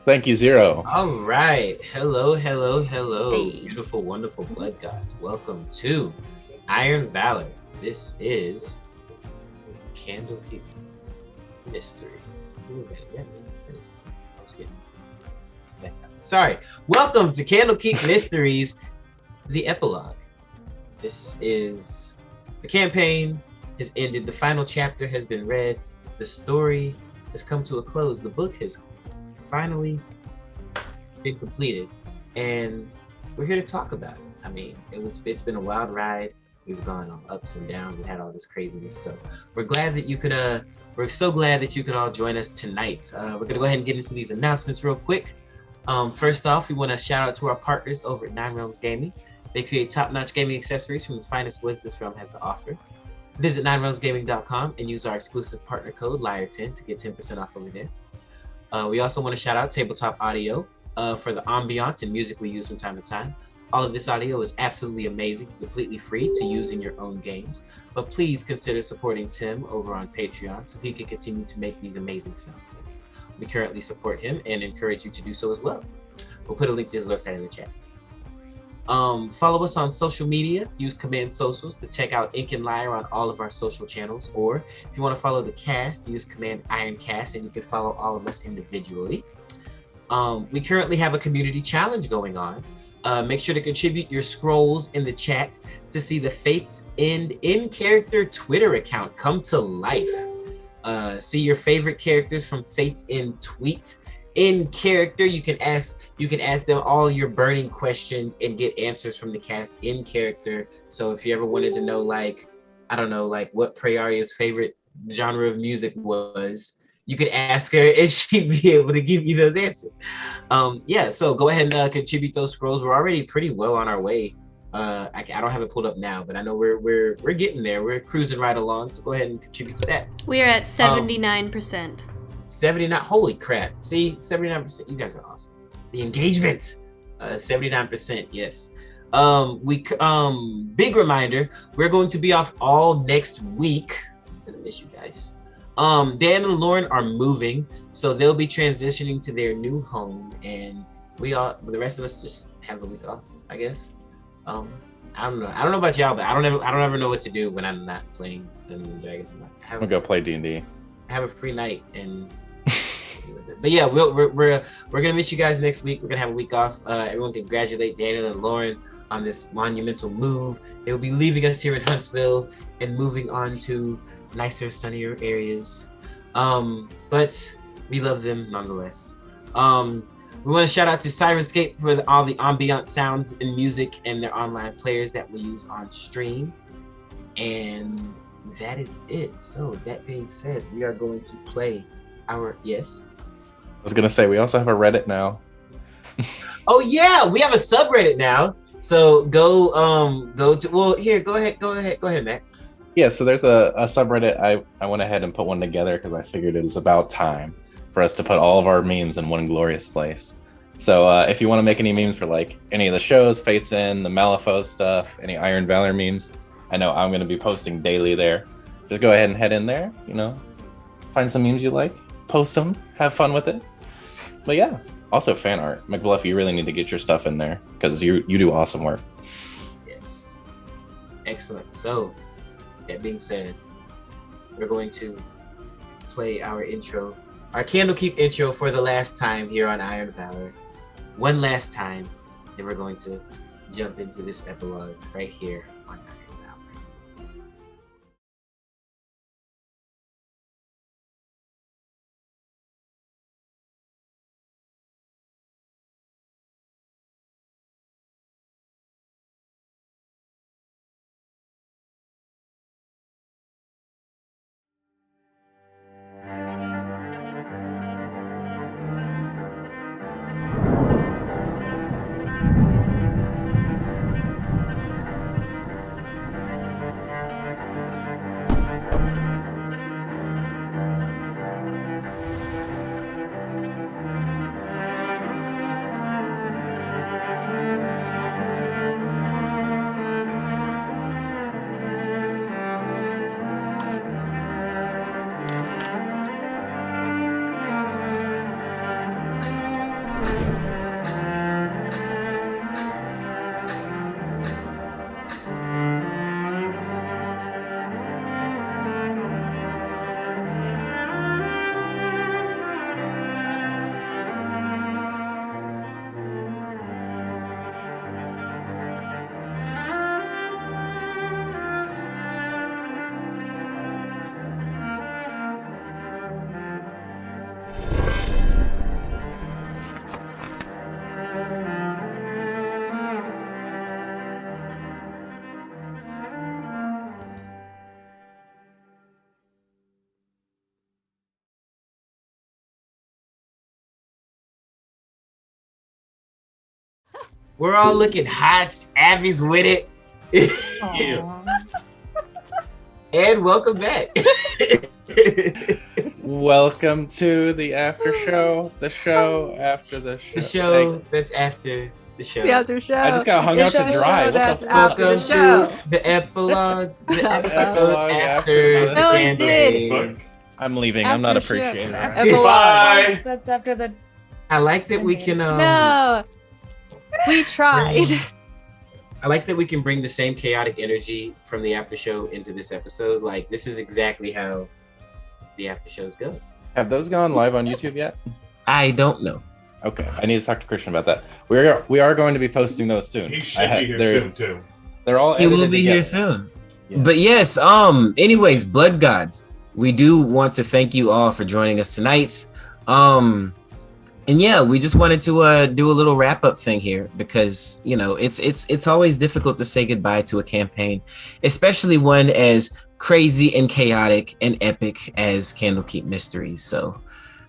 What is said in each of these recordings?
Thank you, Zero. All right. Hello. Hey. Beautiful, wonderful blood gods. Welcome to Iron Valor. This is Candlekeep Mysteries. Who was that? Is that me? I was kidding. Sorry. Welcome to Candlekeep Mysteries, the Epilogue. This is the campaign has ended. The final chapter has been read. The story has come to a close. The book has finally been completed, and we're here to talk about it. I mean, it's been a wild ride. We've gone on ups and downs. We've had all this craziness. So we're glad that you could we're so glad that you could all join us tonight. We're gonna go ahead and get into these announcements real quick. First off, we want to shout out to our partners over at Nine Realms Gaming. They create top-notch gaming accessories from the finest woods this realm has to offer. Visit ninerealmsgaming.com and use our exclusive partner code LIAR10 to get 10% off over there. We also want to shout out Tabletop Audio for the ambiance and music we use from time to time. All of this audio is absolutely amazing, completely free to use in your own games. But please consider supporting Tim over on Patreon so he can continue to make these amazing sounds. We currently support him and encourage you to do so as well. We'll put a link to his website in the chat. Follow us on social media. Use Command Socials to check out Ink and Lyre on all of our social channels. Or if you want to follow the cast, use Command Ironcast and you can follow all of us individually. We currently have a community challenge going on. Make sure to contribute your scrolls in the chat to see the Fates End in-character Twitter account come to life. See your favorite characters from Fates End tweet in character. You can ask them all your burning questions and get answers from the cast in character. So if you ever wanted to know, like, I don't know, like what Prayaria's favorite genre of music was, you could ask her and she'd be able to give you those answers. Yeah, so go ahead and contribute those scrolls. We're already pretty well on our way. I don't have it pulled up now, but I know we're getting there. We're cruising right along, so go ahead and contribute to that. We are at 79%. 79, holy crap. See, 79%, you guys are awesome. The engagement, 79%, yes. Big reminder, we're going to be off all next week. I'm gonna miss you guys. Dan and Lauren are moving, so they'll be transitioning to their new home, and the rest of us just have a week off, I guess. I don't know about y'all, but I don't ever know what to do when I'm not playing Dungeons and Dragons. I'm gonna go play D&D. Have a free night and but yeah, we're gonna miss you guys next week. We're gonna have a week off. Everyone congratulate Daniel and Lauren on this monumental move. They will be leaving us here in Huntsville and moving on to nicer, sunnier areas. But we love them nonetheless. We want to shout out to Sirenscape for all the ambient sounds and music and their online players that we use on stream. And that is it. So that being said, we are going to play our yes. I was gonna say we also have a Reddit now. Oh yeah, we have a subreddit now. So go to go ahead, Max. Yeah, so there's a subreddit. I went ahead and put one together because I figured it was about time for us to put all of our memes in one glorious place. So if you want to make any memes for like any of the shows, Fates In, the Malifaux stuff, any Iron Valor memes, I know I'm going to be posting daily there. Just go ahead and head in there, find some memes you like, post them, have fun with it. But yeah, also fan art. McBluff, you really need to get your stuff in there because you do awesome work. Yes. Excellent. So that being said, we're going to play our intro, our Candlekeep intro for the last time here on Iron Valor. One last time, then we're going to jump into this epilogue right here on Iron Valor. We're all looking hot. Abby's with it. And welcome back. Welcome to the after show, the show after the show. The show that's after the show. The after show. I just got hung out to dry. What That's the fuck? after the Welcome show. to the epilogue. The episode Epilogue after the No, it did. campaign. I'm leaving. I'm not After appreciating shift. that. Epilogue. That's after the. I like that we can. No, we tried. I like that we can bring the same chaotic energy from the after show into this episode. Like, this is exactly how the after shows go. Have those gone live on YouTube yet? I don't know. Okay, I need to talk to Christian about that. We are going to be posting those soon. He should be here soon too. They're all. He will edited be together. here soon. Yeah. But yes, anyways, Blood Gods, we do want to thank you all for joining us tonight. And yeah, we just wanted to do a little wrap-up thing here because, you know, it's always difficult to say goodbye to a campaign, especially one as crazy and chaotic and epic as Candlekeep Mysteries. So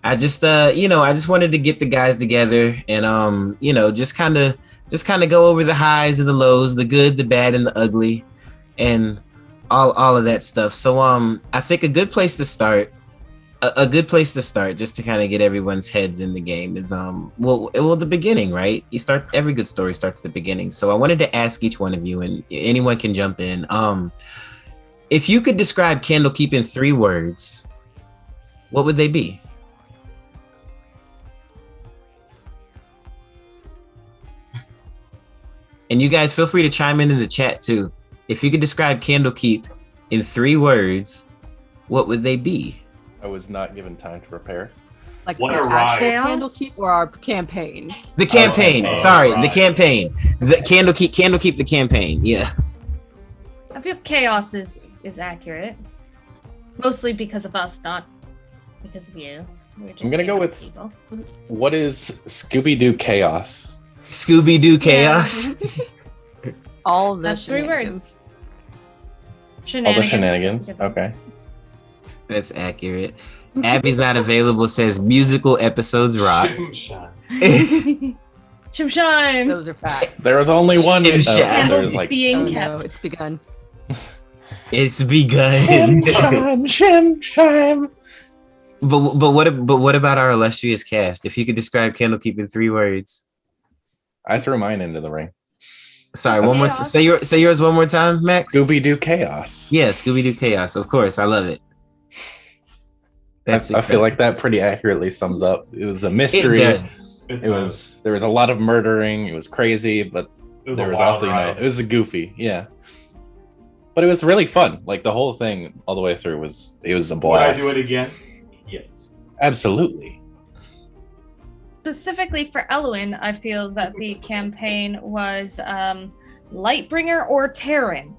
I just I just wanted to get the guys together and just kind of go over the highs and the lows, the good, the bad, and the ugly, and all of that stuff. So I think a good place to start just to kind of get everyone's heads in the game is the beginning, right? Every good story starts at the beginning. So I wanted to ask each one of you, and anyone can jump in. If you could describe Candlekeep in 3 words, what would they be? And you guys feel free to chime in the chat too. If you could describe Candlekeep in 3 words, what would they be? I was not given time to prepare. Like What our a ride. actual Candlekeep or our campaign? The campaign. Oh, Sorry, right. the campaign. The Candlekeep the campaign. Yeah. I feel chaos is accurate. Mostly because of us, not because of you. We're just I'm gonna go random with- people. What is Scooby-Doo Chaos? Scooby-Doo chaos. All the That's 3 shenanigans. words. All the Shenanigans. shenanigans. That's a good one. Okay. That's accurate. Abby's not available. Says musical episodes rock. Shimshine. Those are facts. There was only one. It was oh, shy. there Candles was like being Oh kept. no, it's begun. It's begun. shime. But what about our illustrious cast? If you could describe Candlekeep in 3 words. I threw mine into the ring. Sorry, one more. Chaos. Say yours one more time, Max. Scooby-Doo Chaos. Yeah, Scooby-Doo chaos. Of course, I love it. I feel like that pretty accurately sums up. It was a mystery. It does. There was a lot of murdering. It was crazy, but there was also it was a goofy, yeah. But it was really fun. Like the whole thing, all the way through, was a Would I blast. do it again? Yes. Absolutely. Specifically for Elwyn, I feel that the campaign was Lightbringer or Terran.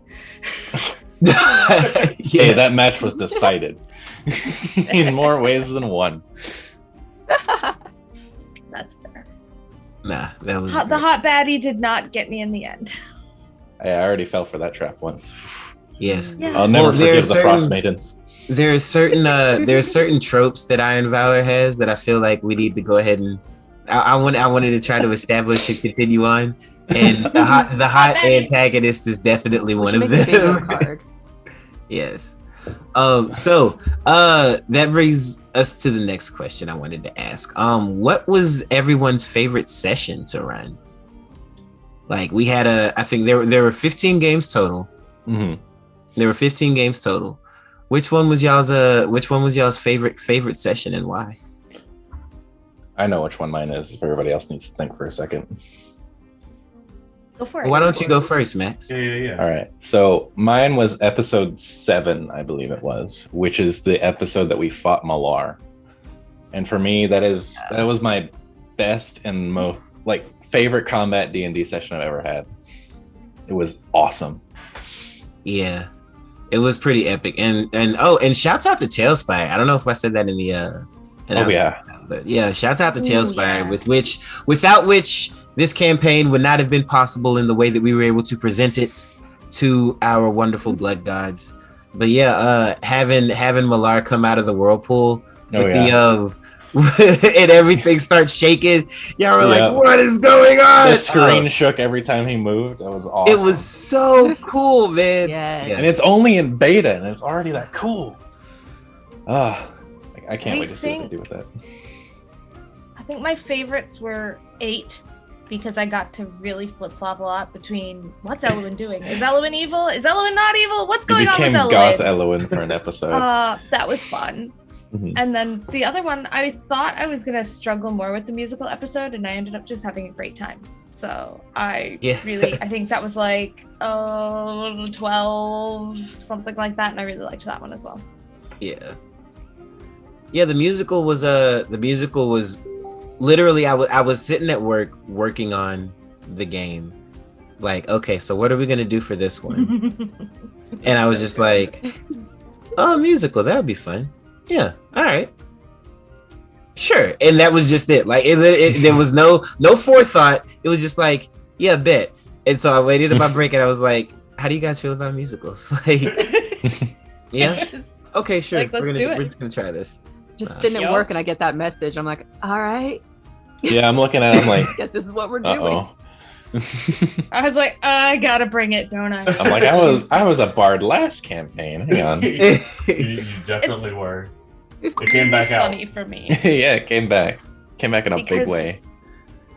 Hey, that match was decided in more ways than one. That's fair. Nah, that was The hot baddie did not get me in the end. Hey, I already fell for that trap once. yes. Yeah. I'll never Well, there forgive are the certain- Frost Maidens. There are certain tropes that Iron Valor has that I feel like we need to go ahead and I wanted to try to establish and continue on, and the hot antagonist is definitely one of Make a bingo them. card. Yes. So that brings us to the next question I wanted to ask. What was everyone's favorite session to run? Like we had I think there were 15 games total. Mm-hmm. There were 15 games total. Which one was y'all's favorite session and why? I know which one mine is. If everybody else needs to think for a second. Go for it. Why don't you go first, Max? Yeah. All right. So mine was episode 7, I believe it was, which is the episode that we fought Malar. And for me, that was my best and most favorite combat D&D session I've ever had. It was awesome. Yeah, it was pretty epic. And shouts out to Tailspire. I don't know if I said that in the but yeah, shouts out to Tailspire, yeah. without which this campaign would not have been possible in the way that we were able to present it to our wonderful blood gods. But yeah, having Malar come out of the whirlpool and everything starts shaking. Y'all were Yeah. like, "What is going on?" The screen shook every time he moved. That was awesome. It was so cool, man. Yes. and it's only in beta, and it's already that cool. I can't wait to see what they do with that. I think my favorites were 8 because I got to really flip flop a lot between what's Elowen doing? Is Elowen evil? Is Elowen not evil? What's You going on with became Elowen? Goth Elowen for an episode. That was fun. Mhm. And then the other one, I thought I was gonna struggle more with the musical episode, and I ended up just having a great time. So I think that was like 12, something like that, and I really liked that one as well. Yeah. The musical was literally I was sitting at work working on the game. Like, okay, so what are we gonna do for this one? And I was just like, oh, musical, that would be fun. Yeah, all right. Sure. And that was just it. Like there was no forethought. It was just like, yeah, bet. And so I waited at my break and I was like, how do you guys feel about musicals? Like, yeah. Okay, sure. Like, we're do it. just gonna try this. Just sitting at work and I get that message. I'm like, all right. Yeah, I'm looking at it. I'm like, Guess this is what we're doing. uh-oh. I was like, I gotta bring it, don't I? I'm like, I was a bard last campaign. Hang on. You definitely were. It came back out. Funny for me. Yeah, it came back in a big Because way.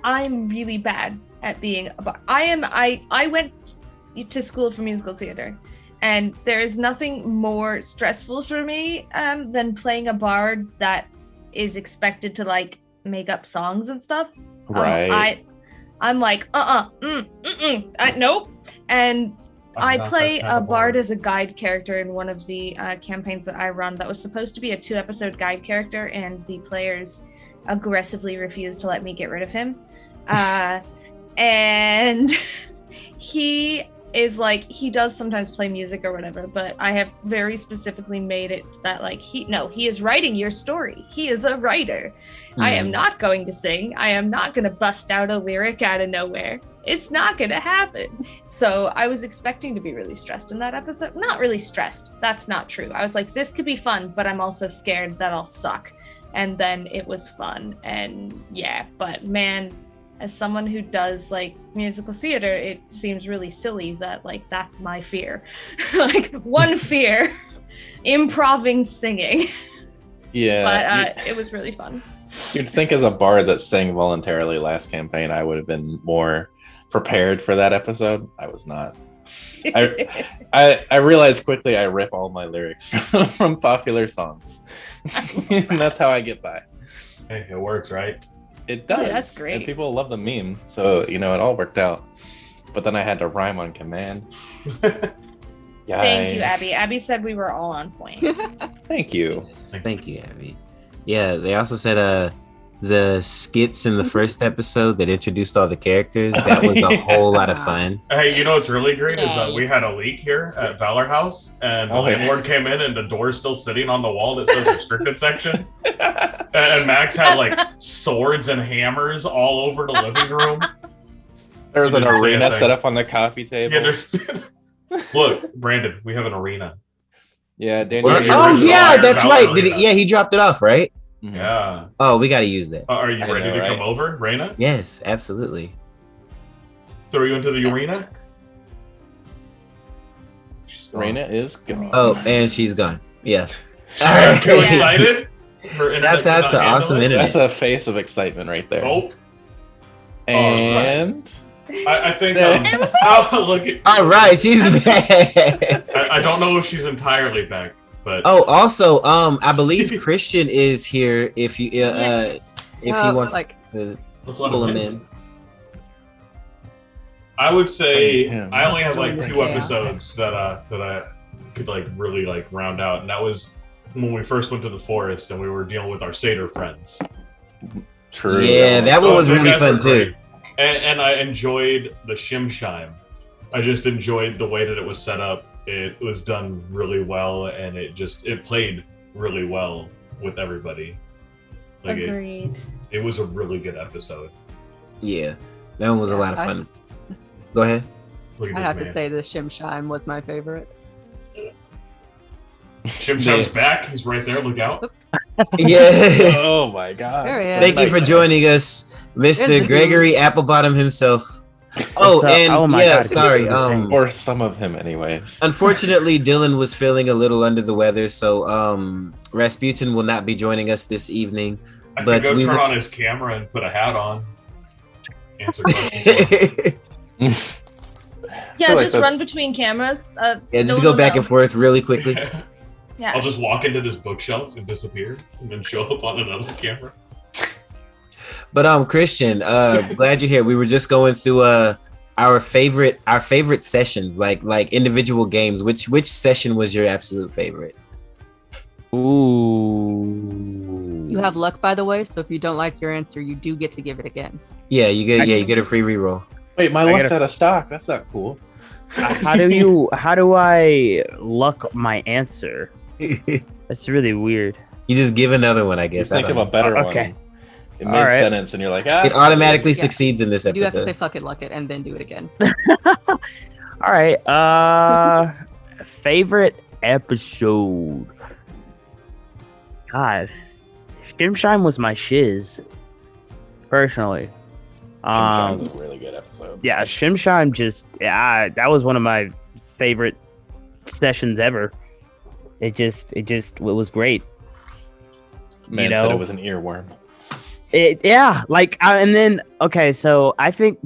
I'm really bad at being a bard. I went to school for musical theater, and there is nothing more stressful for me than playing a bard that is expected to like make up songs and stuff. Right. I'm like, nope. And I play a bard as a guide character in one of the campaigns that I run that was supposed to be a 2-episode guide character, and the players aggressively refused to let me get rid of him. And he is like, he does sometimes play music or whatever, but I have very specifically made it that like, he is writing your story. He is a writer. I am not going to sing. I am not going to bust out a lyric out of nowhere. It's not going to happen. So I was expecting to be really stressed in that episode. Not really stressed. That's not true. I was like, this could be fun, but I'm also scared that I'll suck. And then it was fun. And yeah, but man, as someone who does like musical theater, it seems really silly that like that's my fear. Like one fear, improving singing. Yeah. But it was really fun. You'd think as a bard that sang voluntarily last campaign, I would have been more prepared for that episode. I was not. I realized quickly I rip all my lyrics from popular songs. And that's how I get by. Hey, it works, right? It does. Yeah, that's great. And people love the meme. So, it all worked out. But then I had to rhyme on command. Thank you, Abby. Abby said we were all on point. Thank you. Thank you, Abby. Yeah, they also said the skits in the first episode that introduced all the characters, that was a whole lot of fun. Hey, what's really great is that we had a leak here at Valor House, and the landlord came in, and the door's still sitting on the wall that says restricted section. And Max had like swords and hammers all over the living room. There was an arena set up on the coffee table. Yeah, look, Brandon, we have an arena. Yeah, Daniel. Oh yeah, that's right. He dropped it off, right? Mm-hmm. Yeah. Oh, we got to use that. Are you ready to come over, Raina? Yes, absolutely. Throw you into the arena? Raina is gone. Oh, and she's gone. Yes. I'm too excited. Shouts out to awesome internet. That's a face of excitement right there. Oh. And I think look at. All right, she's back. I don't know if she's entirely back, but also, I believe Christian is here. If you if you want to pull him in. I would say Yeah. I only have like 2 episodes that I could like really like round out, and that was when we first went to the forest and we were dealing with our satyr friends. True. Yeah, that one was really fun too. And I enjoyed the Shimshime. I just enjoyed the way that it was set up. It was done really well, and it played really well with everybody. Like Agreed. It was a really good episode. Yeah, that one was a lot of fun. Go ahead. I have to say the Shimshime was my favorite. Shimshime's back. He's right there. Look out. Yeah. Oh my god. There he is. Thank you for joining us, There's the Mr. dude. Gregory Applebottom himself. Oh, So- and oh my yeah, God, sorry. Or some of him, anyways. Unfortunately, Dylan was feeling a little under the weather, so Rasputin will not be joining us this evening. I But could go we turn will- on his camera and put a hat on. Answer questions. Yeah, feel like just run that's- between cameras. Yeah, no just one go will back know. and forth really quickly. Yeah. I'll just walk into this bookshelf and disappear, and then show up on another camera. But Christian, glad you're here. We were just going through our favorite sessions, like individual games. Which session was your absolute favorite? Ooh. You have luck, by the way, so if you don't like your answer, you do get to give it again. Yeah, you get a free reroll. Wait, my I luck's gotta- out of stock. That's not cool. How do I luck my answer? That's really weird. You just give another one, I guess. Just I think of don't a better Oh, one. okay. In All right. mid-sentence, and you're like, know. It automatically Yeah. succeeds in this You do have to say episode. fuck it, luck it, and then do it again. All right. Favorite episode. God, Shimshine was my shiz. Personally. Shimshine was a really good episode. Yeah, Shimshine that was one of my favorite sessions ever. It was great. Man you said know? it was an earworm. And then okay, so I think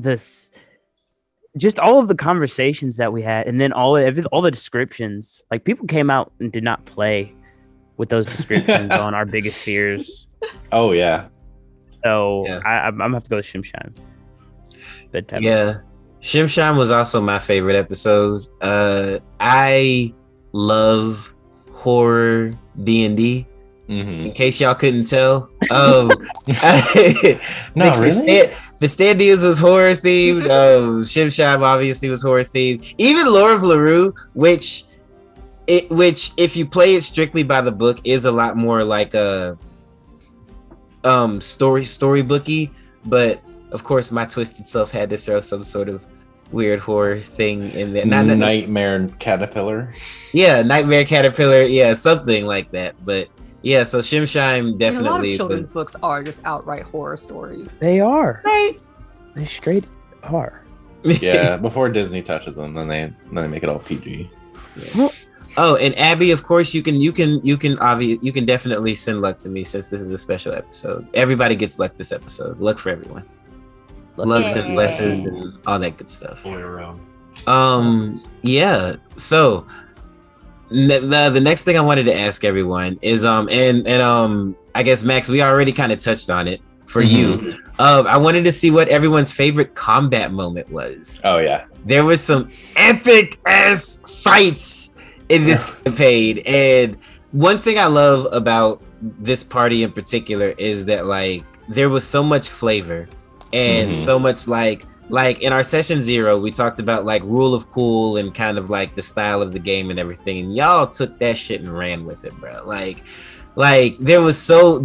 just all of the conversations that we had, and then all the descriptions, like people came out and did not play with those descriptions on our biggest fears. Oh yeah. So Yeah. I'm gonna have to go with Shimshine. Bedtime. Yeah, Shimshine was also my favorite episode. I love horror D&D. Mm-hmm. In case y'all couldn't tell, No, really? Vestandias was horror themed. Shimshine obviously was horror themed. Even Lore of LaRue, which if you play it strictly by the book, is a lot more like a storybooky. But of course, my twisted self had to throw some sort of weird horror thing in there. Nightmare Caterpillar. Yeah, Nightmare Caterpillar. Yeah, something like that. But yeah, so Shimshine A lot definitely of children's was. books are just outright horror stories. They are. Right. They straight are. Yeah, before Disney touches them, then they make it all PG. Oh, and Abby, of course, you can definitely send luck to me since this is a special episode. Everybody gets luck this episode. Luck for everyone. Loves and blesses and all that good stuff. All the way around. Yeah. So the next thing I wanted to ask everyone is I guess Max, we already kind of touched on it for you. I wanted to see what everyone's favorite combat moment was. Oh yeah. There was some epic ass fights in this campaign, and one thing I love about this party in particular is that like there was so much flavor and so much like in our session 0 we talked about like rule of cool and kind of like the style of the game and everything, and y'all took that shit and ran with it, bro. Like there were so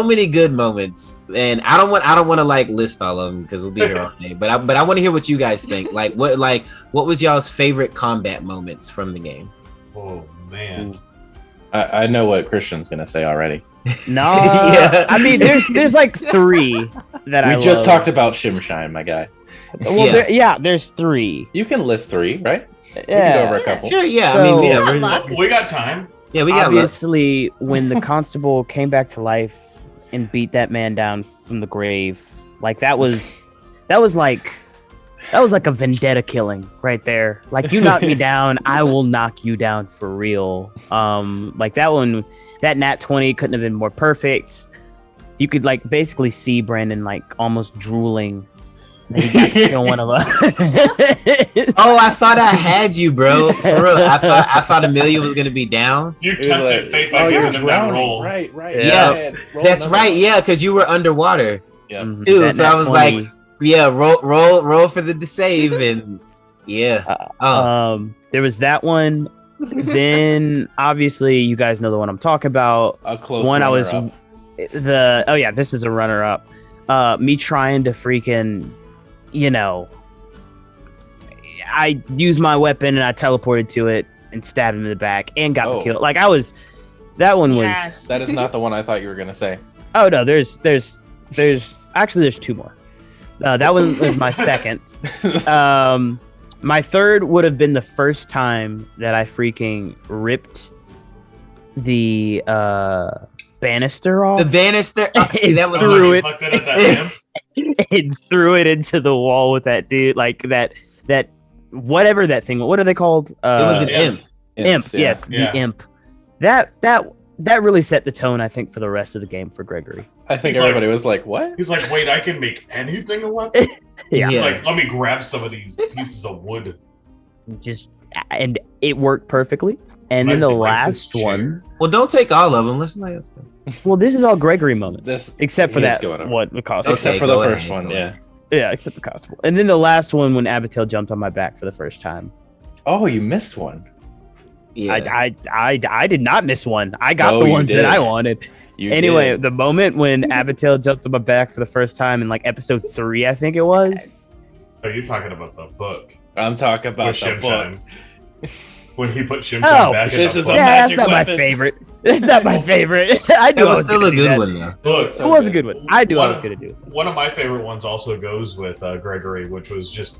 many good moments, and I don't want to like list all of them because we'll be here all day, but I want to hear what you guys think. What was y'all's favorite combat moments from the game? Oh man. I know what Christian's gonna say already. No, Yeah. I mean, there's like 3 that I We just love. talked about Shimshine, my guy. Well, there's 3. You can list 3, right? We can go Yeah. over a couple. Sure, yeah. So- I mean, Got yeah, luck. We got time. we got luck. Obviously, when the constable came back to life and beat that man down from the grave, like that was like a vendetta killing right there. Like, you knock me down, I will knock you down for real. Like that one, that nat 20 couldn't have been more perfect. You could like basically see Brandon like almost drooling that he got to kill one of us. Oh, I thought I had you, bro. For real. I thought Amelia was gonna be down. You It was tempted like, fate by you're giving him that drowning. roll. Right. Yeah. Go ahead. Roll That's another right, one. yeah, because you were underwater. Yeah. Mhm. Too, That so nat I was 20. like, yeah, roll for the save, and yeah. There was that one. Then obviously you guys know the one I'm talking about. A close One I was runner-up. this is a runner up. Me trying to freaking, I used my weapon and I teleported to it and stabbed him in the back and got the Oh. kill. Like I was That one was. Yes. That is not the one I thought you were gonna say. Oh no, there's actually there's two more. That one was my second. My third would have been the first time that I freaking ripped the banister off. The banister. Oh, see, that was Threw You it. fucked it at that imp? And threw it into the wall with that dude, like that whatever that thing. What are they called? It was an imp. Imp. Imps, yeah. Yes, Yeah. the imp. That really set the tone, I think, for the rest of the game for Gregory. I think He's like- everybody was like, "What?" He's like, wait, I can make anything a weapon? Yeah. He's like, let me grab some of these pieces of wood. And it worked perfectly. And Can then I the break this last chair? one. Well, don't take all of them. Let somebody else go. Well, this is all Gregory moments, This except for he's that going over. what the cost. Okay, Except for the go first ahead, one, go yeah. Yeah, except the constable. And then the last one when Abigail jumped on my back for the first time. Oh, you missed one. Yeah. I did not miss one. I got Oh, the you ones that did. I wanted. You Anyway, did. the moment when Abigail jumped on my back for the first time in like episode 3, I think it was. Are you talking about the book? I'm talking about With the Shim book. Shim. When he put Shim Shim Oh, back in this the is a book. Yeah, that's magic not my weapon. favorite. That's not my favorite. I knew That I was was still gonna a do good that. one, though. Look, It was a good one. I knew I was gonna do it. one of my favorite ones also goes with Gregory, which was just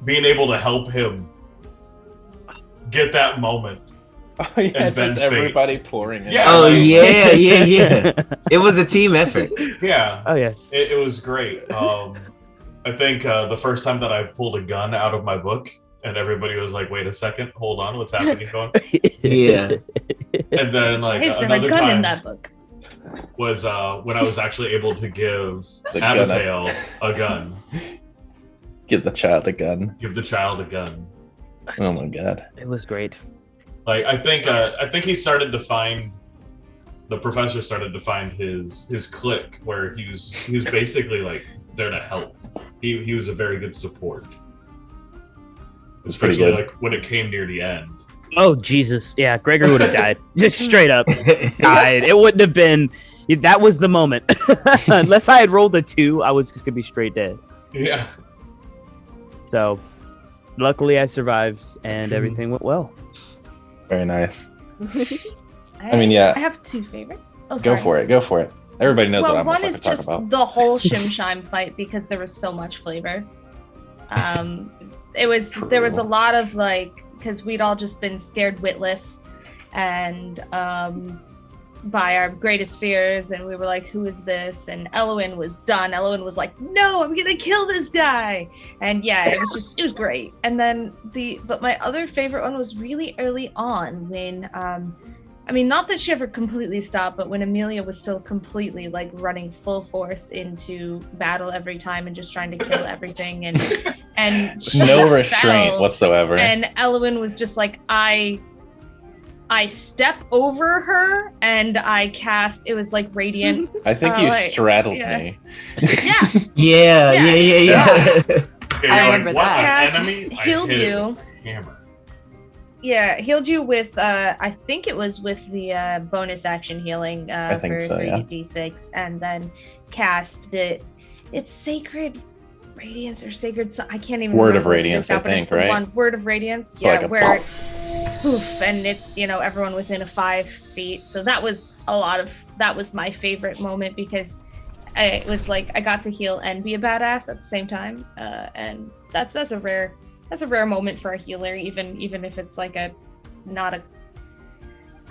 being able to help him get that moment. Oh yeah, And just Ben Fate. everybody pouring in. Yeah. Oh yeah. It was a team effort. Yeah, Oh yes. it was great. I think the first time that I pulled a gun out of my book, and everybody was like, "Wait a second, hold on, what's happening?" Going, Yeah. and then like Is there a another gun in time that book? was when I was actually able to give The gun up. Abigail a gun, Give the child a gun. give the child a gun. Oh my god. It was great. Like I think he started to find the professor started to find his clique where he was basically like there to help. He was a very good support. It's pretty Especially good. like when it came near the end. Oh Jesus. Yeah, Gregory would have died. Just straight up died. It wouldn't have been. That was the moment. Unless I had rolled a 2, I was just gonna be straight dead. Yeah. So, luckily, I survived and everything went well. Very nice. I mean, yeah. I have 2 favorites. Oh, Go sorry. for it. Go for it. Everybody knows Well, what I'm one gonna is fucking talk just about. the whole Shim Shime fight because there was so much flavor. There was a lot of like because we'd all just been scared witless, and by our greatest fears, and we were like, "Who is this?" And Elwyn was done. Elwyn was like, "No, I'm gonna kill this guy," and yeah, it was great. And then but my other favorite one was really early on when I mean, not that she ever completely stopped, but when Amelia was still completely like running full force into battle every time and just trying to kill everything, and she No restraint fell, whatsoever. And Elwyn was just like, I step over her and I cast. It was like radiant. I think you like, straddled yeah. me. Yeah, Yeah. Okay, I you're remember what, that. an cast enemy? I healed hit it you. with a hammer. Yeah, healed you with I think it was with the bonus action healing I think for so, yeah. 3d6, and then cast it's sacred radiance or sacred I can't even Word of remember what it Radiance, is now, I but it's think, the right? one Word of Radiance, So like a where poof, and it's everyone within 5 feet. So that was my favorite moment because it was like I got to heal and be a badass at the same time, and that's a rare moment for a healer, even if it's like I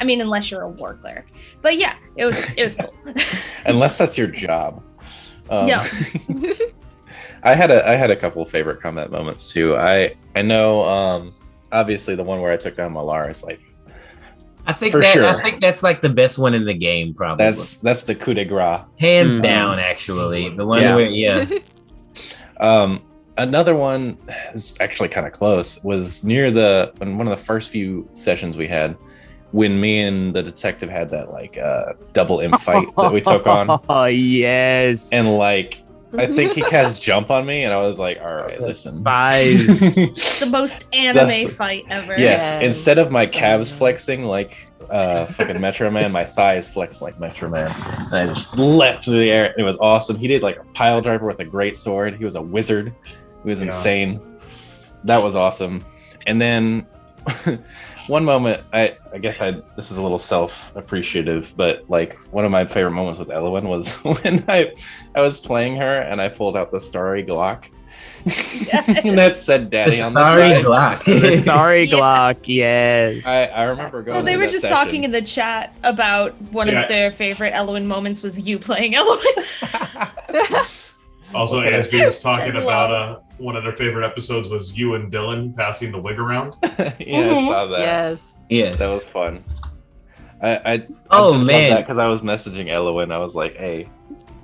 mean, unless you're a war cleric. But yeah, it was cool. Unless that's your job. Yeah. I had a couple of favorite combat moments too. I know obviously the one where I took down Malar is like I think For sure. I think that's like the best one in the game, probably. that's the coup de grace. Hands Mhm. down, actually. The one Yeah. where Another one is actually kind of close. Was near in one of the first few sessions we had when me and the detective had that like double imp fight that we took on, Oh yes. and like I think he cast jump on me, and I was like, "All right, listen." 5. The most anime fight ever. Yes, Yes. instead of my calves flexing like fucking Metro Man, my thighs flexed like Metro Man. And I just leapt through the air. It was awesome. He did like a pile driver with a great sword. He was a wizard. He was Yeah. insane. That was awesome. And then one moment, I guess this is a little self-appreciative, but like one of my favorite moments with Elowen was when I was playing her and I pulled out the Starry Glock. And that said "Daddy" The on Starry the side. Glock. The Starry Yeah. Glock, yes. I remember going. So they through were that just session. talking in the chat about one Yeah. of their favorite Elowen moments was you playing Elowen. Also, ASB was talking Check it about one of their favorite episodes was you and Dylan passing the wig around. Yeah, I saw that. Yes. Yes. That was fun. I Oh, just man. because I was messaging Elowen. I was like, "Hey,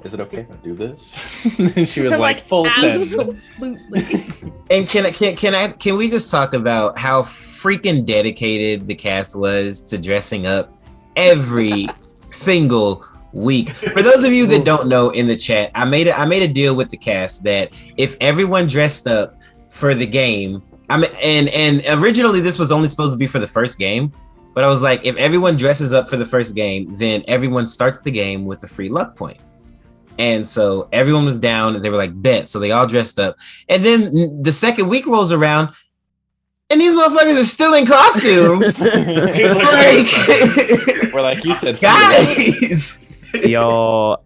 is it okay if I do this?" And she was They're like, "Full send." absolutely. And can we just talk about how freaking dedicated the cast was to dressing up every single week? For those of you that don't know in the chat, I made a deal with the cast that if everyone dressed up for the game, and originally this was only supposed to be for the first game, but I was like, if everyone dresses up for the first game, then everyone starts the game with a free luck point. And so everyone was down and they were like, bet. So they all dressed up. And then the second week rolls around and these motherfuckers are still in costume. Or like you said, guys. Yo,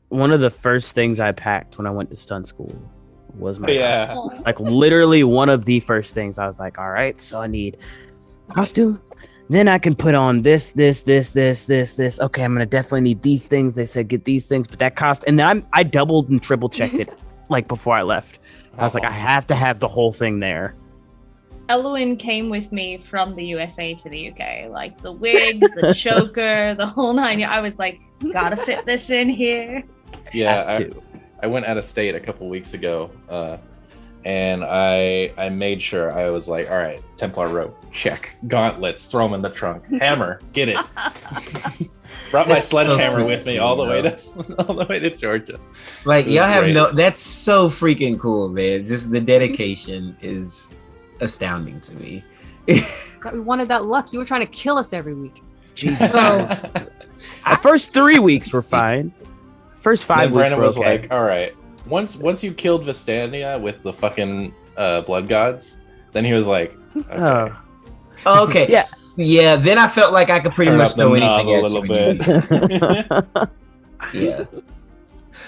one of the first things I packed when I went to stunt school was my costume. Like literally one of the first things. I was like, all right, so I need costume. Then I can put on this. Okay, I'm gonna definitely need these things. They said get these things, but that cost, and then I doubled and triple checked it like before I left. I was like, I have to have the whole thing there. Elowen came with me from the USA to the UK. Like the wig, the choker, the whole nine. I was like, gotta fit this in here. Yeah, I went out of state a couple weeks ago, and I made sure I was like, all right, Templar rope, check. Gauntlets, throw them in the trunk. Hammer, get it. Brought my sledgehammer with me all the way to Georgia. Like y'all have great. that's so freaking cool, man. Just the dedication is astounding to me. We wanted that luck. You were trying to kill us every week. Jesus. The first 3 weeks were fine. First 5 Then weeks Brandon were was okay. like, all right, once you killed Vistania with the fucking blood gods, then he was like, okay. Okay. Yeah. Yeah, then I felt like I could pretty Turn much up the throw knob anything at a little you. Yeah.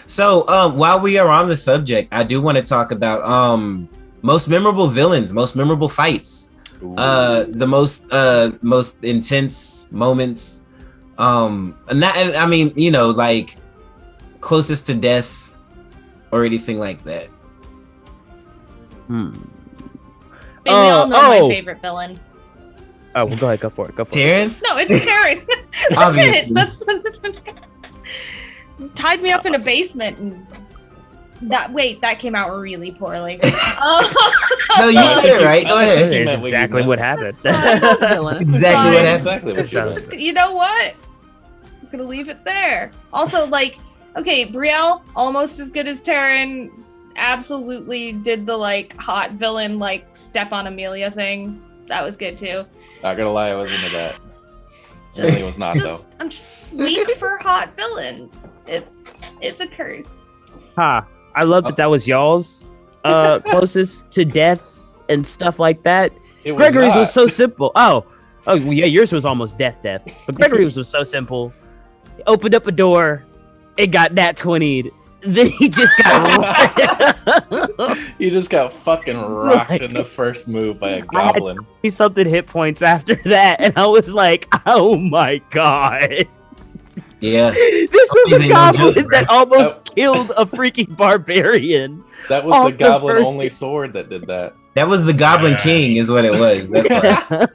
So while we are on the subject, I do want to talk about most memorable villains, most memorable fights, the most intense moments, and I mean, you know, like closest to death or anything like that. I mean, we all know my favorite villain. Oh, well, go ahead, go for it. Taryn? No, it's Taryn. That's Obviously. it. That's tied me up in a basement and that came out really poorly. No, you said it right. Go ahead. That's exactly what happened. Exactly what happened. Exactly what you Just- you know what? I'm gonna leave it there. Also, like, okay, Brielle, almost as good as Taryn, absolutely did the like hot villain like step on Amelia thing. That was good too. Not gonna lie, I was into that. Really was not though. I'm just weak for hot villains. It's a curse. Ha! I love that was y'all's closest to death and stuff like that. Gregory's was so simple. Oh, well, yeah, yours was almost death, but Gregory's was so simple. He opened up a door, it got nat 20'd. Then he just got You just got fucking rocked in the first move by a goblin. He something hit points after that, and I was like, oh my god. Yeah. This was a goblin that almost killed a freaking barbarian. That was the goblin only sword that did that. That was the Goblin King, is what it was. That's right.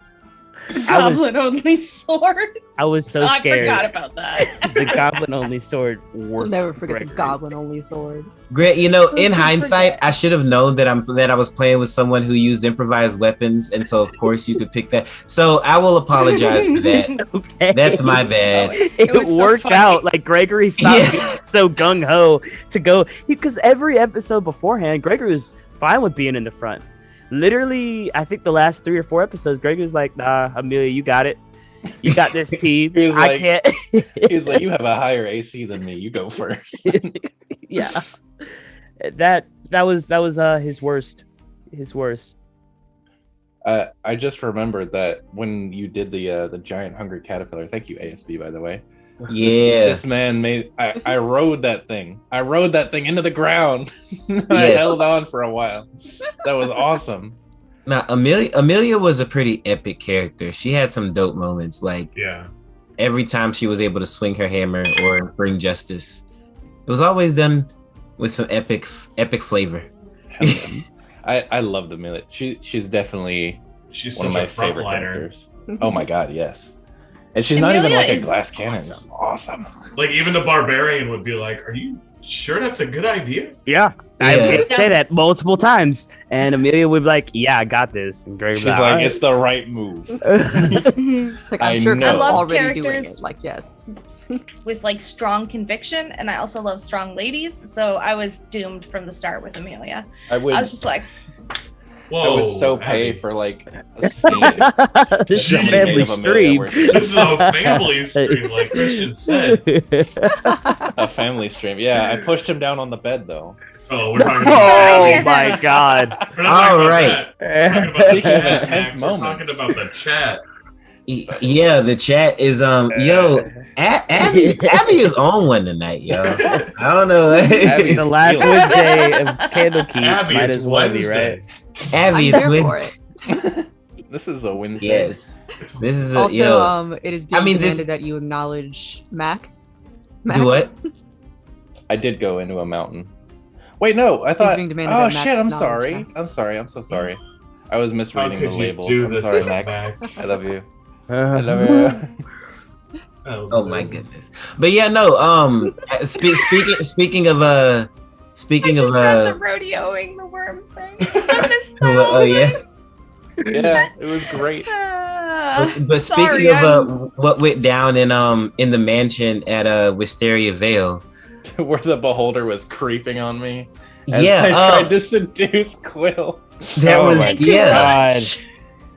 Goblin only sword. I was so scared. I forgot about that. The goblin only sword We'll worked. never forget the goblin only sword. Great, you know, in hindsight, I should have known that I was playing with someone who used improvised weapons, and so of course you could pick that. So I will apologize for that. Okay. That's my bad. It was so worked funny. out. Like Gregory stopped being so gung ho to go, because every episode beforehand, Gregory was fine with being in the front. Literally, I think the last 3 or 4 episodes, Gregory was like, "Nah, Amelia, you got it. You got this team. He was I like- can't." He's like, you have a higher AC than me. You go first. Yeah, that was his worst. I just remembered that when you did the giant hungry caterpillar. Thank you, ASB, by the way. Yeah. This man made. I rode that thing. I rode that thing into the ground. I held on for a while. That was awesome. Now, Amelia was a pretty epic character. She had some dope moments. Like, every time she was able to swing her hammer or bring justice, it was always done with some epic flavor. I loved Amelia. She's definitely one of my favorite characters. Oh my god, yes. And she's not even like a glass cannon. It's awesome. Like, even the barbarian would be like, "Are you sure that's a good idea?" Yeah. I was gonna say that multiple times, and Amelia would be like, "Yeah, I got this." And Greg she's like, "It's the right move." Like, I'm sure I love already doing characters. it. Like, yes. With like strong conviction, and I also love strong ladies, so I was doomed from the start with Amelia. I was just like, I would so pay for like a scene. This is a family stream. This is a family stream, like Christian said. A family stream. Yeah, I pushed him down on the bed though. Oh, we're talking about Oh my god! All right. Intense moment. We're talking about the chat. Yeah, the chat is Abby is on one tonight, yo. I don't know. Abby, the last Wednesday of Candlekeep Abby, might as well be, right? Abby, I'm here for it. This is a Wednesday. Yes, this is also it is being demanded this... that you acknowledge Max. Do what? I did go into a mountain. Wait, no, I thought. Oh shit! I'm sorry. Mac. I'm sorry. I'm so sorry. I was misreading the labels. I'm sorry, Mac. Mac. I love you. I love you. Oh my goodness. But yeah, no. Speaking of the rodeoing the worm thing. I missed that. Oh yeah. Yeah, it was great. But speaking of what went down in the mansion at Wisteria Vale, where the beholder was creeping on me. Yeah, I tried to seduce Quill. That was God.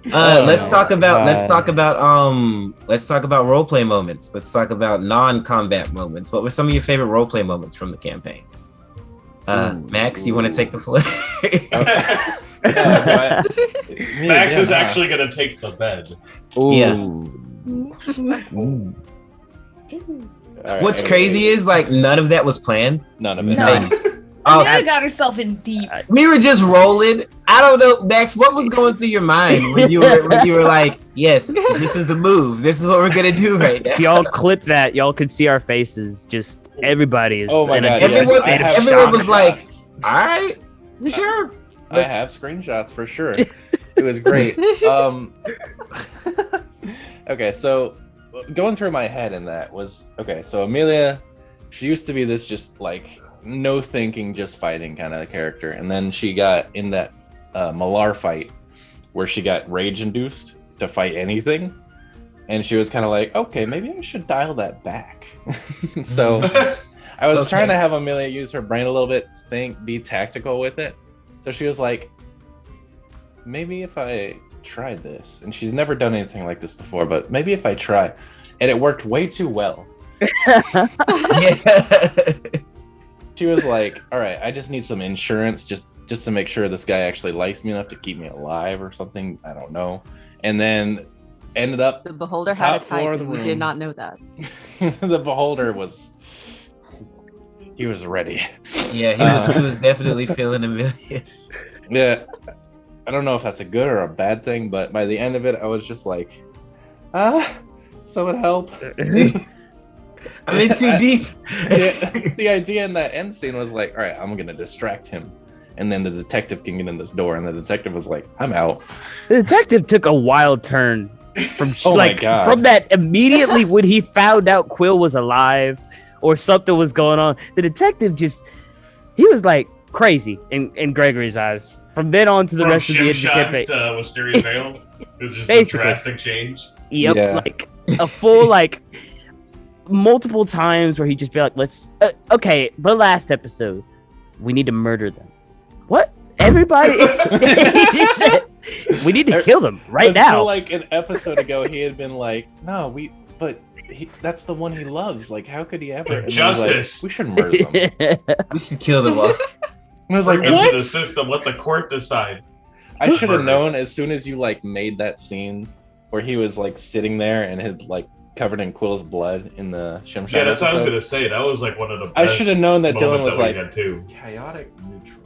Let's talk about roleplay moments. Let's talk about non-combat moments. What were some of your favorite roleplay moments from the campaign? Max, you want to take the floor? Max is actually going to take the bed. Ooh. Yeah. Right, What's crazy is like none of that was planned. None of it. No. Oh, Amelia got herself in deep. We were just rolling. I don't know, Max. What was going through your mind when you were like, "Yes, this is the move. This is what we're gonna do right now." Y'all clip that. Y'all could see our faces. Just everybody is. Oh my god! Everyone was like, "All right, sure." I have screenshots for sure. It was great. Okay, so going through my head in that was okay. So Amelia, she used to be this just like no thinking, just fighting kind of character, and then she got in that Malar fight where she got rage induced to fight anything, and she was kind of like, okay, maybe I should dial that back. So I was trying to have Amelia use her brain a little bit, be tactical with it. So she was like, maybe if I tried this, and she's never done anything like this before, but maybe if I try, and it worked way too well. She was like, all right, I just need some insurance just to make sure this guy actually likes me enough to keep me alive or something. I don't know. And then ended up the beholder had a type, and we did not know that. The beholder he was ready. Yeah, he was definitely feeling Amelia. Yeah. I don't know if that's a good or a bad thing, but by the end of it, I was just like, someone help. I'm in too deep. The idea in that end scene was like, all right, I'm going to distract him. And then the detective can get in this door. And the detective was like, I'm out. The detective took a wild turn from my God. From that immediately when he found out Quill was alive or something was going on. The detective he was like crazy in Gregory's eyes. From then on to the rest of the campaign. Wisteria Vale is just Basically. a drastic change. Yep, like a full multiple times where he'd just be like, let's okay, the last episode, we need to murder them. What? Everybody he said, we need to kill them right now. Like an episode ago he had been like, no, that's the one he loves. Like, how could he ever? Justice. Like, we should murder them. We should kill them all. I was like, what? The system, let the court decide. I should have known as soon as you like made that scene where he was like sitting there and his like covered in Quill's blood in the Shimshine. Yeah, that's what I was episode. gonna say. That was like one of the best I should have known that Dylan moments was that we like had too. chaotic neutral.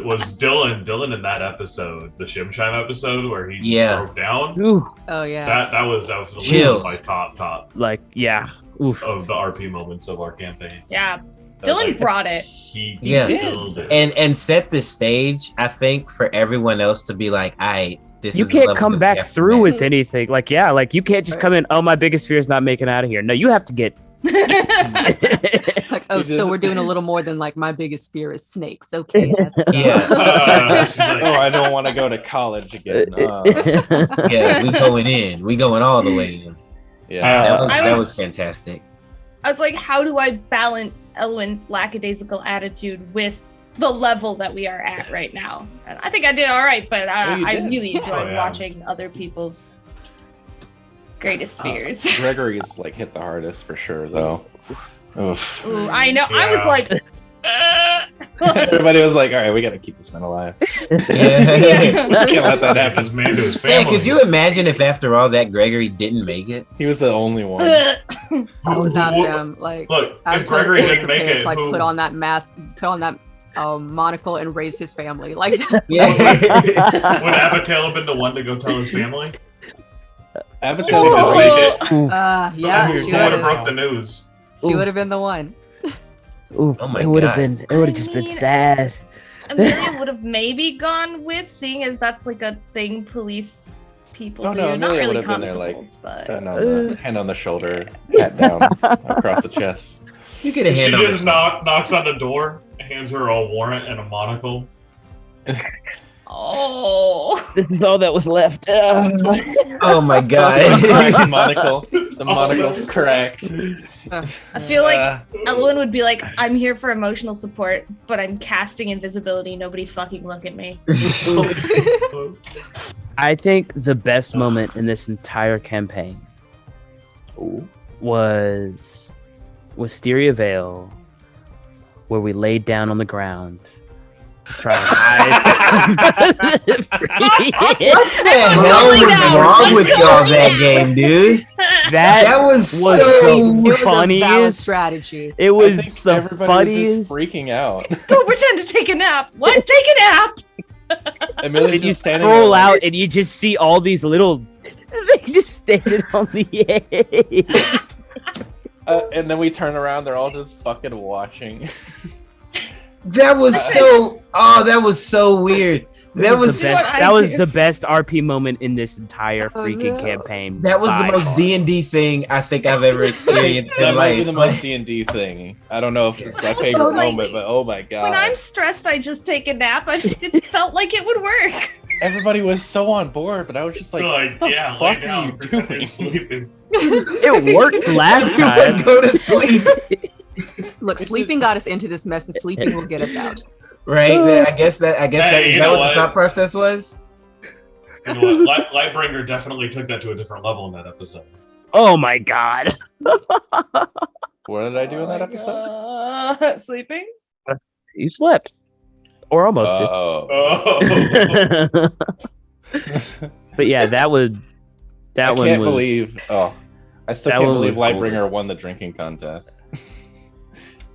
Was Dylan in that episode, the Shimshine episode, where he broke down? Ooh, Oh yeah. That was Chills. my top like yeah. Oof. of the RP moments of our campaign. Yeah, Dylan brought it. He Yeah. killed it. and set the stage, I think, for everyone else to be like, this You is the can't level come that we back have to through match. with anything. Like yeah, like you can't just come in. Oh, my biggest fear is not making it out of here. No, you have to get. Like, oh, so we're doing a little more than like my biggest fear is snakes. Okay. Yeah. She's like, Oh, I don't want to go to college again. Yeah, we going in. We going all the way in. Yeah. That was fantastic. I was like, how do I balance Elwin's lackadaisical attitude with the level that we are at right now? And I think I did all right, but you I did. really enjoyed Oh, yeah. watching other people's greatest fears. Gregory's like hit the hardest for sure, though. Oof. Ooh, I know. I was Yeah. like, Everybody was like, "All right, we got to keep this man alive. Yeah. Can't let that His happen." man to his Man, family. could you imagine if after all that Gregory didn't make it? He was the only one. Without Well, them, like Look, I if was totally Gregory didn't make prepared it, to like who? put on that mask, put on that monocle, and raise his family. Like that's Yeah. Would Abigail have been the one to go tell his family? Avatar Who would made make it? yeah, Who she would have would broke the news? have been the one. Oof, Oh my it would have God. been. It would have just been sad. Amelia would have maybe gone with, seeing as that's like a thing police people Oh, do. no, Not Amelia really would have been there, like, constables, but hand on the shoulder, pat down across the chest. You get a She hand on just this. knocks on the door, hands her a warrant and a monocle. oh, This is all that was left. Oh my God. Correct monocle. The monocle's correct. I feel like Uh, Elwin would be like, I'm here for emotional support, but I'm casting invisibility. Nobody fucking look at me. I think the best moment in this entire campaign was Wisteria Vale, where we laid down on the ground. What the hell Totally was down. wrong with Let's y'all go. that game, dude? That was was so the It was a valid funniest. strategy. It I was think the everybody was funniest. just freaking out. Go pretend to take a nap. What? Take a nap? Amelia's And you just standing scroll there, out like, and you just see all these little. They just standing on the edge. and then we turn around. They're all just fucking watching. That was so. Oh, that was so weird. That was the best, what I that was do. the best RP moment in this entire Oh, freaking no. campaign. that was the by most far. D&D thing I think I've ever experienced That in might be life. the most D&D thing. I don't know if it's my favorite So, like, moment, but oh my god. When I'm stressed, I just take a nap. It felt like it would work. Everybody was so on board, but I was just like, Like, what the yeah, fuck lay are you down, pretend you're doing? sleeping. It worked last Everyone time. go to sleep. Look, sleeping got us into this mess, and sleeping will get us out. Right? I guess that Hey, is you that know what what? the thought process was? You know what? Lightbringer definitely took that to a different level in that episode. Oh my god. What did I do in that episode? Sleeping? You slept. Or almost did. Oh. But yeah, that was I one can't was believe. Oh, I still that can't one believe was Lightbringer won the drinking contest.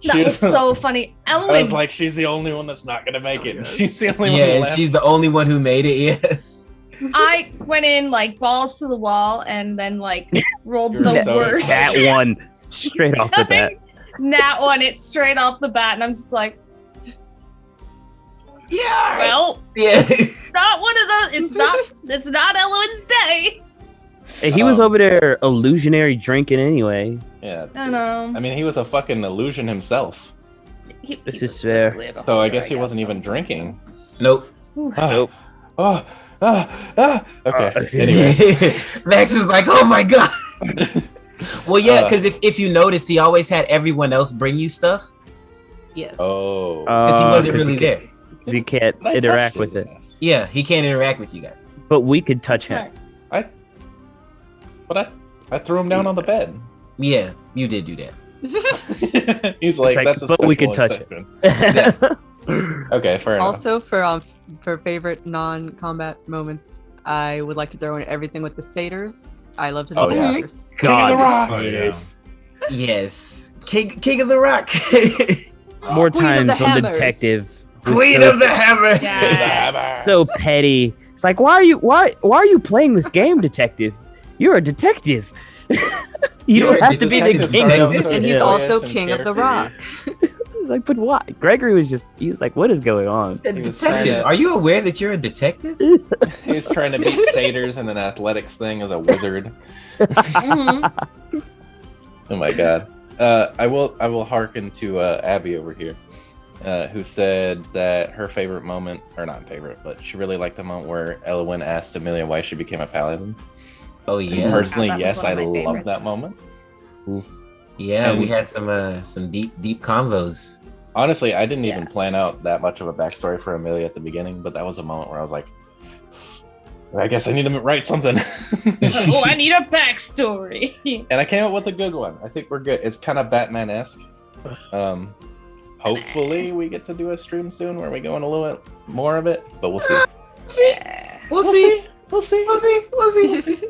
That was so funny. I Elwin, was like, she's the only one that's not gonna make it. And she's the only Yeah, one and left. she's the only one who made it. Yeah. I went in like balls to the wall and then like rolled You're the so worst. that one straight off the bat. That one, it straight off the bat, and I'm just like, Yeah. well, Yeah. not one of those. It's not Elwin's day. Hey, he was over there illusionary drinking anyway. Yeah. I know. I mean, he was a fucking illusion himself. This is fair. So I guess he wasn't even drinking. Nope. Oh, Nope. Okay. Anyway. Max is like, oh my god. Well, yeah, because if you noticed, he always had everyone else bring you stuff Yes. Oh. because he wasn't 'cause really there. You can't But I interact touched with it. Yeah, he can't interact with you guys. But we could touch him. But I threw him down on the bed. Yeah, you did do that. He's like, like, that's a but we could sexual touch it. exception. Okay, fair enough. Also, for favorite non-combat moments, I would like to throw in everything with the satyrs. I loved the Oh, yeah. satyrs. God, the Rock! Oh, yeah. Yes, King of the Rock, more Queen of times the on the Hammers. detective. was Queen so, of the Hammer. Yes. so petty. It's like, why are you playing this game, detective? You're a detective. you You're don't a have to be the detective, king. Started of out so And he's Yeah. also joyous and king of the carefree. rock. Like, but why? Gregory he was like, what is going on? A He was detective. trying to- Are you aware that you're a detective? He's trying to beat satyrs in an athletics thing as a wizard. Mhm. Oh my god. I will hearken to Abby over here, who said that her favorite moment, or not favorite, but she really liked the moment where Elwyn asked Amelia why she became a paladin. Oh And yeah, personally, That was yes, one I of my love favorites. that moment. yeah. And- We had some deep convos. Honestly, I didn't even Yeah. plan out that much of a backstory for Amelia at the beginning, but that was a moment where I was like, I guess I need to write something. Oh, I need a backstory. And I came up with a good one. I think we're good. It's kind of Batman-esque. Hopefully we get to do a stream soon where we go in a little bit more of it, but we'll see. We'll see. We'll see. We'll see. We'll see.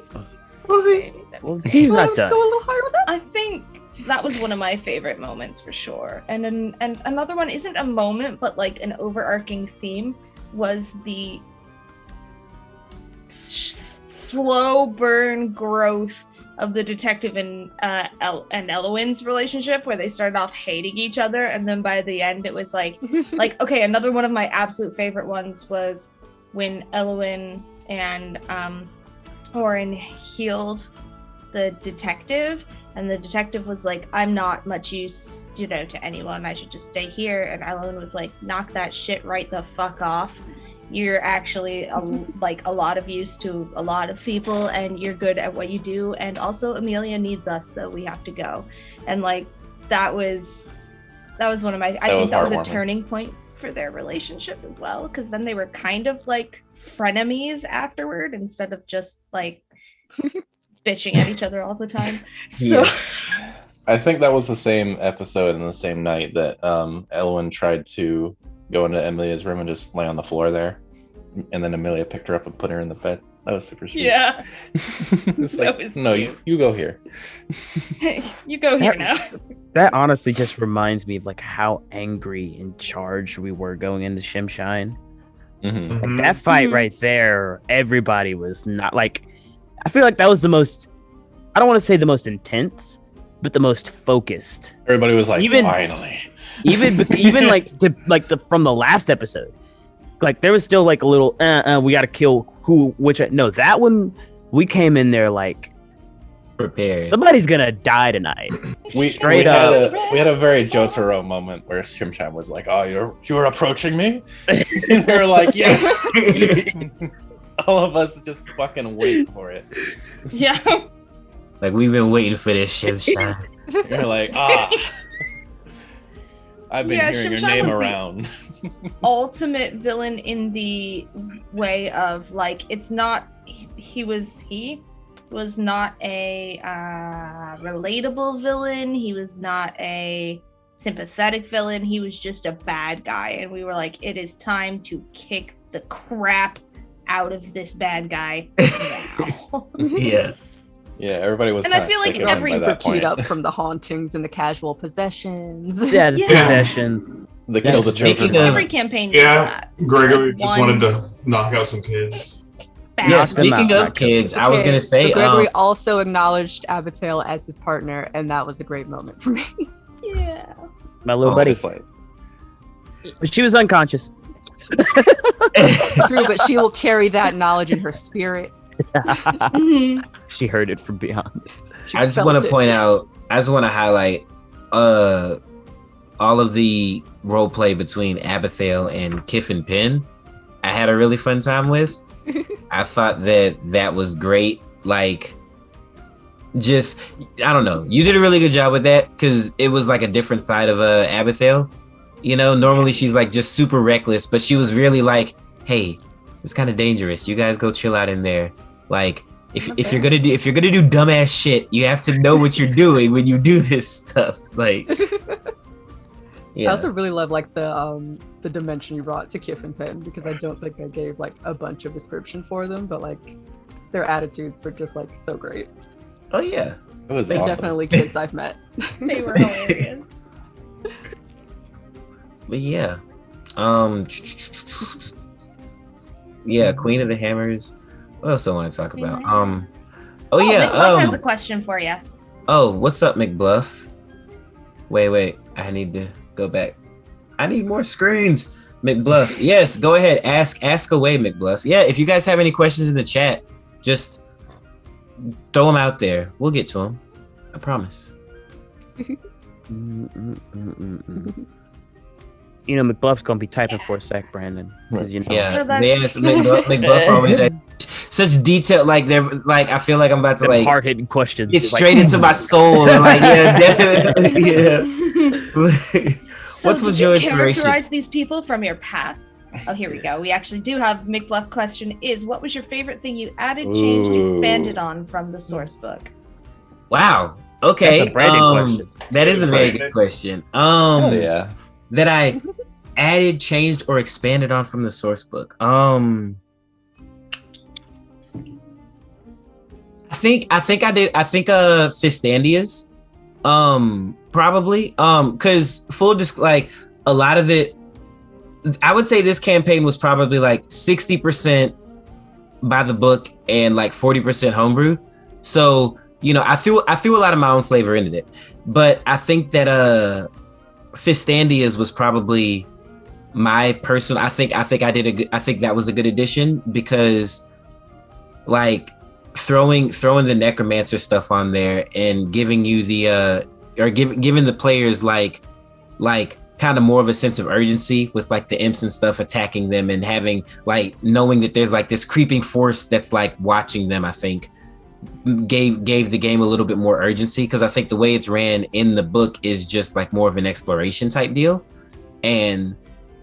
We'll see. Well, he's not done. Go a little higher with that. I think that was one of my favorite moments for sure. And another one isn't a moment, but like an overarching theme was the slow burn growth of the detective and Elwyn's relationship, where they started off hating each other, and then by the end it was like okay. Another one of my absolute favorite ones was when Elwyn and Orin healed the detective, and the detective was like, I'm not much use, to anyone. I should just stay here. And Elwyn was like, knock that shit right the fuck off. You're actually a lot of use to a lot of people, and you're good at what you do. And also Amelia needs us, so we have to go. And like that was one of my. I think that was a heartwarming. turning point for their relationship as well, because then they were kind of like frenemies afterward instead of just like bitching at each other all the time. So I think that was the same episode and the same night that Elwyn tried to go into Amelia's room and just lay on the floor there, and then Amelia picked her up and put her in the bed. That was super sweet. yeah, It's That like, was no, cute. you go here. you go here now. That honestly just reminds me of like how angry and charged we were going into Shimshine. Mhm. Like that fight right there, everybody was not like. I feel like that was the most. I don't want to say the most intense, but the most focused. Everybody was like, Even- finally. Even from the last episode, like there was still like a little. We got to kill who? No, that one we came in there like Prepared. somebody's gonna die tonight. We Straight had up. we had a very Jotaro moment where Shimsham was like, "Oh, you're approaching me," and we were like, "Yes." All of us just fucking wait for it. Yeah. Like we've been waiting for this Shimshine. You're like, I've been Yeah, hearing your Shimsham name was the- around. Ultimate villain in the way of like it's not he was not a relatable villain. He was not a sympathetic villain. He was just a bad guy, and we were like, it is time to kick the crap out of this bad guy now. Yeah. Yeah, everybody was. And I kinda feel like sick of him every- by Super that point. keyed up from the hauntings and the casual possessions. Yeah, the Yeah. possession. The kill the Speaking children. of- Every campaign does Yeah, that. Gregory Like, just one wanted to knock out some kids. bad Yeah. Knock them Speaking out, of kids, I was Okay, gonna say, but Gregory also acknowledged Abigail as his partner, and that was a great moment for me. Yeah. My little buddy. It's like, But she was unconscious. True, but she will carry that knowledge in her spirit. Mhm. She heard it from beyond. She I just felt want to it. point out. I just want to highlight all of the role play between Abigail and Kiffin Penn. I had a really fun time with. I thought that was great. Like, just I don't know. You did a really good job with that because it was like a different side of Abigail. You know, normally she's like just super reckless, but she was really like, "Hey, it's kind of dangerous. You guys go chill out in there. Like, if you're gonna do dumbass shit, you have to know what you're doing when you do this stuff." Like, I also really love like the dimension you brought to Kif and Pen, because I don't think I gave like a bunch of description for them, but like their attitudes were just like so great. Oh yeah, It was They're awesome. definitely kids I've met. They were hilarious. but yeah, yeah, Queen of the Hammers. What else do I want to talk about? Oh yeah, McBluff has a question for you. Oh, what's up, McBluff? Wait, I need to go back. I need more screens. McBluff, yes, go ahead. Ask away, McBluff. Yeah, if you guys have any questions in the chat, just throw them out there. We'll get to them. I promise. You know, McBluff's gonna be typing for a sec, Brandon. 'Cause, you know. Yeah, Oh, that's- yes, McBluff always has such detail. Like they're like, I feel like I'm about to Them like hard-hitting questions. get Like, straight into my soul. And like, yeah, definitely, yeah. So What was did you your inspiration? characterize these people from your past? Oh, here we go. We actually do have McBluff question is, what was your favorite thing you added, changed, Ooh. expanded on from the source book? Wow. Okay. That's a Brandon question. That is a very good question. Oh yeah. That I added, changed, or expanded on from the source book. I think I did. I think Fistandia's. Probably. Because like a lot of it, I would say this campaign was probably like 60% by the book and like 40% homebrew. So, you know, I threw a lot of my own flavor into it. But I think that Fistandia's was probably my personal. I think that was a good addition, because like throwing the necromancer stuff on there and giving you the giving the players like kind of more of a sense of urgency with like the imps and stuff attacking them, and having like knowing that there's like this creeping force that's like watching them, I think gave the game a little bit more urgency, because I think the way it's ran in the book is just like more of an exploration type deal. And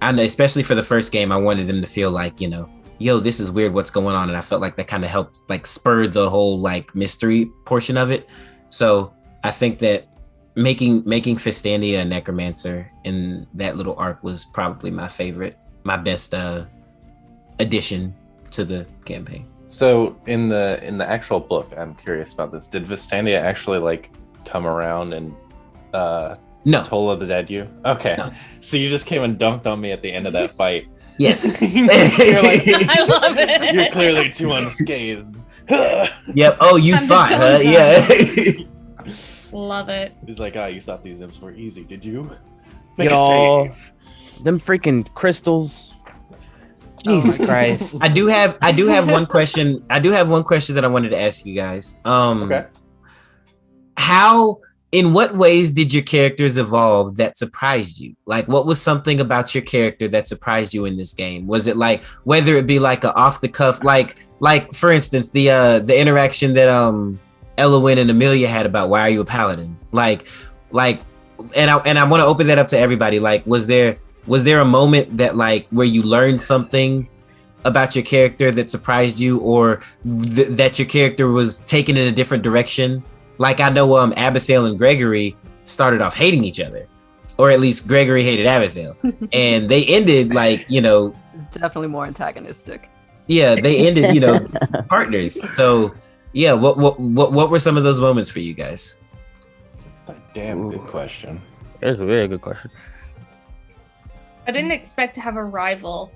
I know, especially for the first game, I wanted them to feel like, you know, yo, this is weird, what's going on? And I felt like that kind of helped like spur the whole like mystery portion of it. So I think that making Fistandia a necromancer in that little arc was probably my best addition to the campaign. So in the actual book, I'm curious about this. Did Vistandia actually like come around and No. Tola the Dead you? Okay. No. So you just came and dunked on me at the end of that fight. Yes. You're like, I love it. you're clearly too unscathed. Yep. Oh, you Time to thought, huh? dunk Yeah. Love it. He's like, you thought these imps were easy, did you? Make Make a Y'all, save. them freaking crystals. Jesus Christ. I do have one question. I do have one question that I wanted to ask you guys. Okay. In what ways did your characters evolve that surprised you? Like, what was something about your character that surprised you in this game? Was it like, whether it be like a off the cuff, like for instance, the interaction that Elowin and Amelia had about why are you a paladin? And I want to open that up to everybody. Like, was there a moment that like where you learned something about your character that surprised you, or that your character was taken in a different direction? Like, I know Abigail and Gregory started off hating each other, or at least Gregory hated Abigail, and they ended like, you know, It's definitely more antagonistic. yeah, they ended, you know, partners. So yeah, what were some of those moments for you guys? Damn good question. That's a very good question. I didn't expect to have a rival.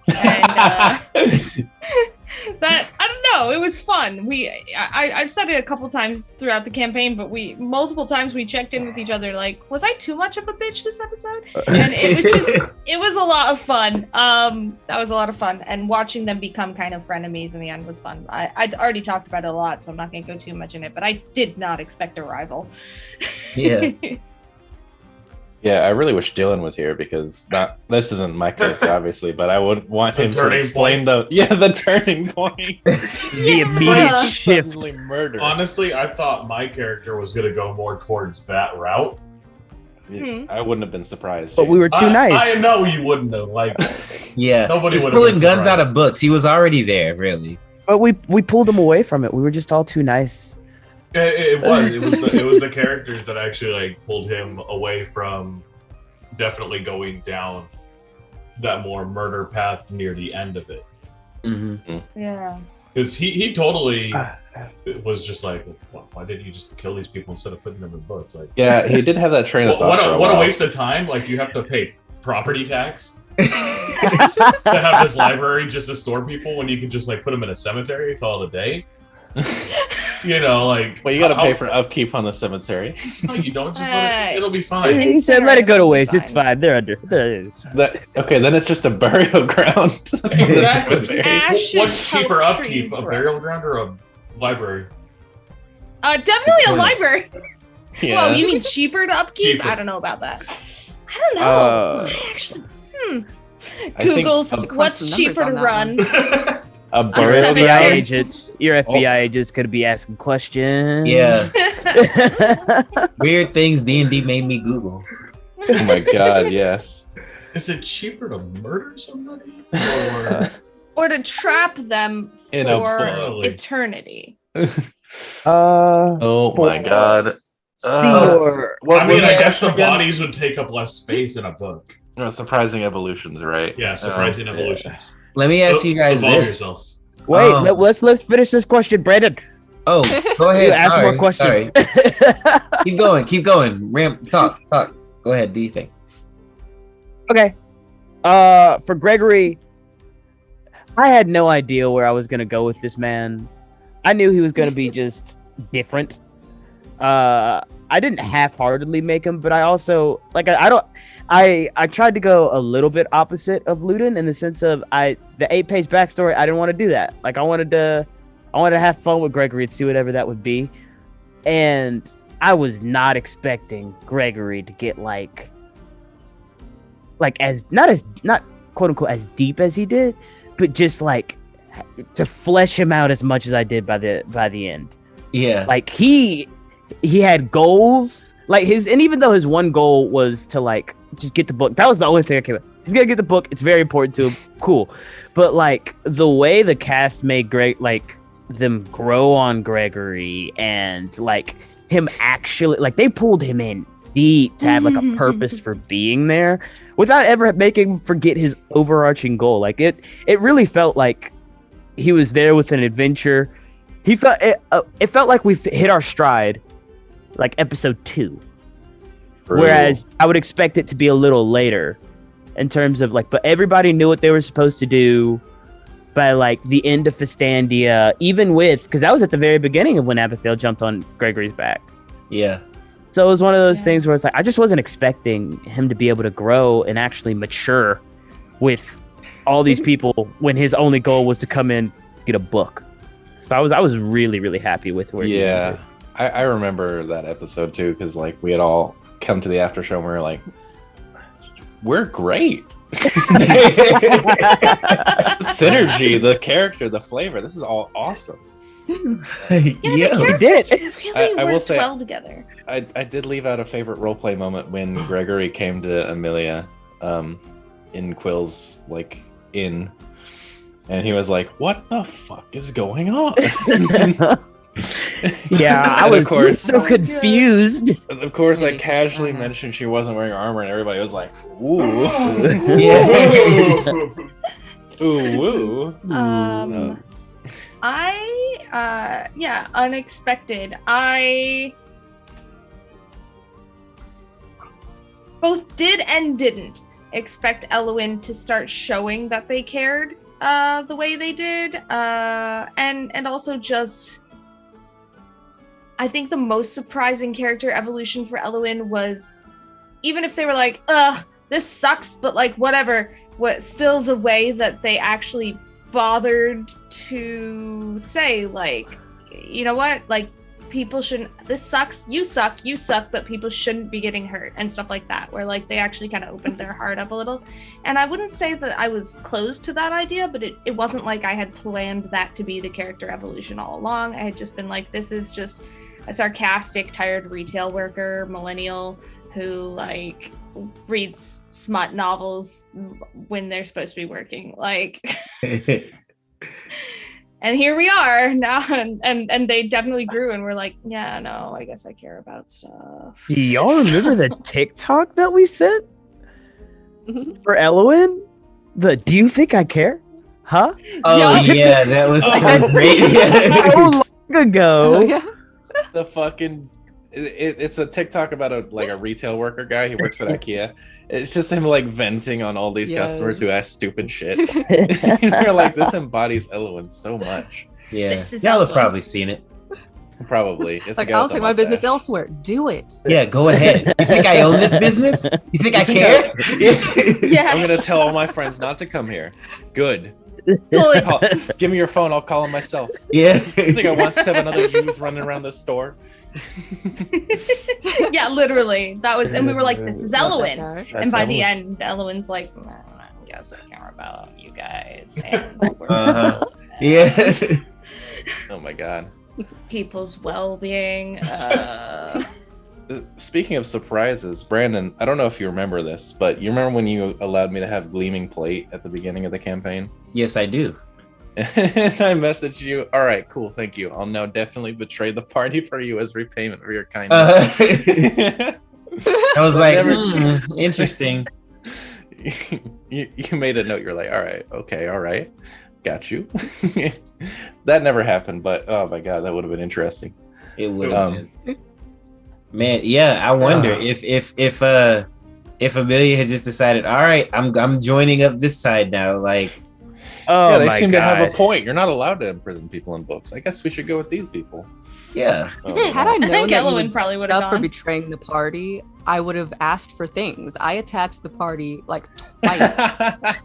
And that, I don't know, it was fun. I've said it a couple times throughout the campaign, but multiple times we checked in with each other like, was I too much of a bitch this episode? And it was a lot of fun. That was a lot of fun, and watching them become kind of frenemies in the end was fun. I'd already talked about it a lot, so I'm not gonna go too much in it, but I did not expect a rival. Yeah. Yeah, I really wish Dylan was here, because this isn't my character, obviously, but I would want him to turning explain point. the turning point. The immediate shift. Suddenly murder. Honestly, I thought my character was going to go more towards that route. I wouldn't have been surprised. But we were too nice. I know you wouldn't have. Like, Yeah, Nobody he's would have pulling been guns out surprised. of books. He was already there, really. But we pulled him away from it. We were just all too nice. it was the characters that actually like pulled him away from definitely going down that more murder path near the end of it. Yeah. Because he totally was just like, why didn't you just kill these people instead of putting them in books? Like, yeah, he did have that train of thought. What a waste of time! Like, you have to pay property tax to have this library just to store people when you can just like put them in a cemetery, call it a day. You know, like, well, you got to pay for upkeep on the cemetery. No, you don't. Just let it'll be fine. He said, "Let it go to waste. It's fine. They're under." Okay, then it's just a burial ground. Exactly. Ashes What's cheaper help upkeep, trees a grow. burial ground or a library? Definitely a library. Yeah. Well, you mean cheaper to upkeep? Cheaper. I don't know about that. I don't know. I actually, I think Google's a- what's Crunch the cheaper to numbers on run. A Your burial cemetery. FBI ground. agents, your FBI agents could be asking questions. Yeah. Weird things D&D made me Google. Oh my god, yes. Is it cheaper to murder somebody? Or to trap them In a for book. eternity. Oh my god. Sure. What I mean, was I that guess the again? bodies would take up less space in a book. No, surprising evolutions, right? Yeah, surprising Yeah. evolutions. Let me ask you guys Evolve this. yourself. Wait, Um, let's finish this question, Brandon. Oh, go ahead. You ask Sorry, more questions. sorry. Keep going. Talk. Go ahead. Do you think? Okay. For Gregory, I had no idea where I was gonna go with this man. I knew he was gonna be just different. I didn't half-heartedly make him, but I also I tried to go a little bit opposite of Ludin in the sense of the 8-page backstory. I didn't want to do that. Like I wanted to have fun with Gregory and see whatever that would be, and I was not expecting Gregory to get like as not quote unquote as deep as he did, but just like to flesh him out as much as I did by the end. Yeah. Like he had goals, like and even though his one goal was to like just get the book, that was the only thing I came up. He's gonna get the book. It's very important to him. Cool, but like the way the cast made them grow on Gregory and like him actually like they pulled him in deep to have like a purpose for being there without ever making him forget his overarching goal. Like it really felt like he was there with an adventure. He felt it felt like we hit our stride like episode 2. Whereas I would expect it to be a little later in terms of like, but everybody knew what they were supposed to do by like the end of Fistandia, even with, because that was at the very beginning of when Abigail jumped on Gregory's back. Yeah. So it was one of those things where it's like, I just wasn't expecting him to be able to grow and actually mature with all these people when his only goal was to come in, get a book. So I was really, really happy with where he ended. I remember that episode too, because like we had all come to the after show and we were like, we're great. Synergy, the character, the flavor, this is all awesome. The Yeah. characters really I will worked say- well together. I did leave out a favorite roleplay moment when Gregory came to Amelia in Quill's like inn, and he was like, what the fuck is going on? Yeah, I And was of course, so confused. of course, I casually mentioned she wasn't wearing armor, and everybody was like, ooh. Yeah. Ooh, woo. Unexpected. I both did and didn't expect Elwyn to start showing that they cared the way they did, and also just I think the most surprising character evolution for Elwyn was, even if they were like, ugh, this sucks, but like whatever, still the way that they actually bothered to say, like, you know what, like, people shouldn't, this sucks, you suck, but people shouldn't be getting hurt and stuff like that, where like they actually kind of opened their heart up a little. And I wouldn't say that I was closed to that idea, but it wasn't like I had planned that to be the character evolution all along. I had just been like, this is just a sarcastic, tired retail worker, millennial, who like reads smut novels when they're supposed to be working, like. And here we are now, and they definitely grew, and we're like, yeah, no, I guess I care about stuff. Do y'all remember the TikTok that we sent? For Elowen? Do you think I care? Huh? Oh yeah, that was so great. So long ago. Oh, yeah. The fucking it's a TikTok about a retail worker guy. He works at IKEA. It's just him like venting on all these customers who ask stupid shit. You're like, this embodies Elowen so much. Yeah, This is y'all have awesome. probably seen it. Probably. It's the Like, guy I'll with the take my business mustache. elsewhere. Do it. Yeah, go ahead. You think I own this business? You think I care? Yes. I'm gonna tell all my friends not to come here. Good. Good. Give me your phone. I'll call him myself. Yeah. You think I want 7 other Jews running around the store? Yeah, literally. That was, and we were like, "This is Elowen." Okay. And by the Elowen. end, Elowen's like, I guess I care about you guys and Uh-huh. Yeah. Oh my god. people's well-being. Speaking of surprises, Brandon, I don't know if you remember this, but you remember when you allowed me to have Gleaming Plate at the beginning of the campaign? Yes, I do. And I messaged you, all right, cool, thank you. I'll now definitely betray the party for you as repayment for your kindness. I was like, interesting. You made a note, you're like, all right, got you. That never happened, but oh my god, that would have been interesting. It would have been. Man, yeah, I wonder if Amelia had just decided, all right, I'm joining up this side now. Like, Oh yeah, they my seem to have a God. point. You're not allowed to imprison people in books. I guess we should go with these people. yeah. Oh, Had I known think that Elowen you would probably would've stop for gone. betraying the party, I would have asked for things. I attacked the party like twice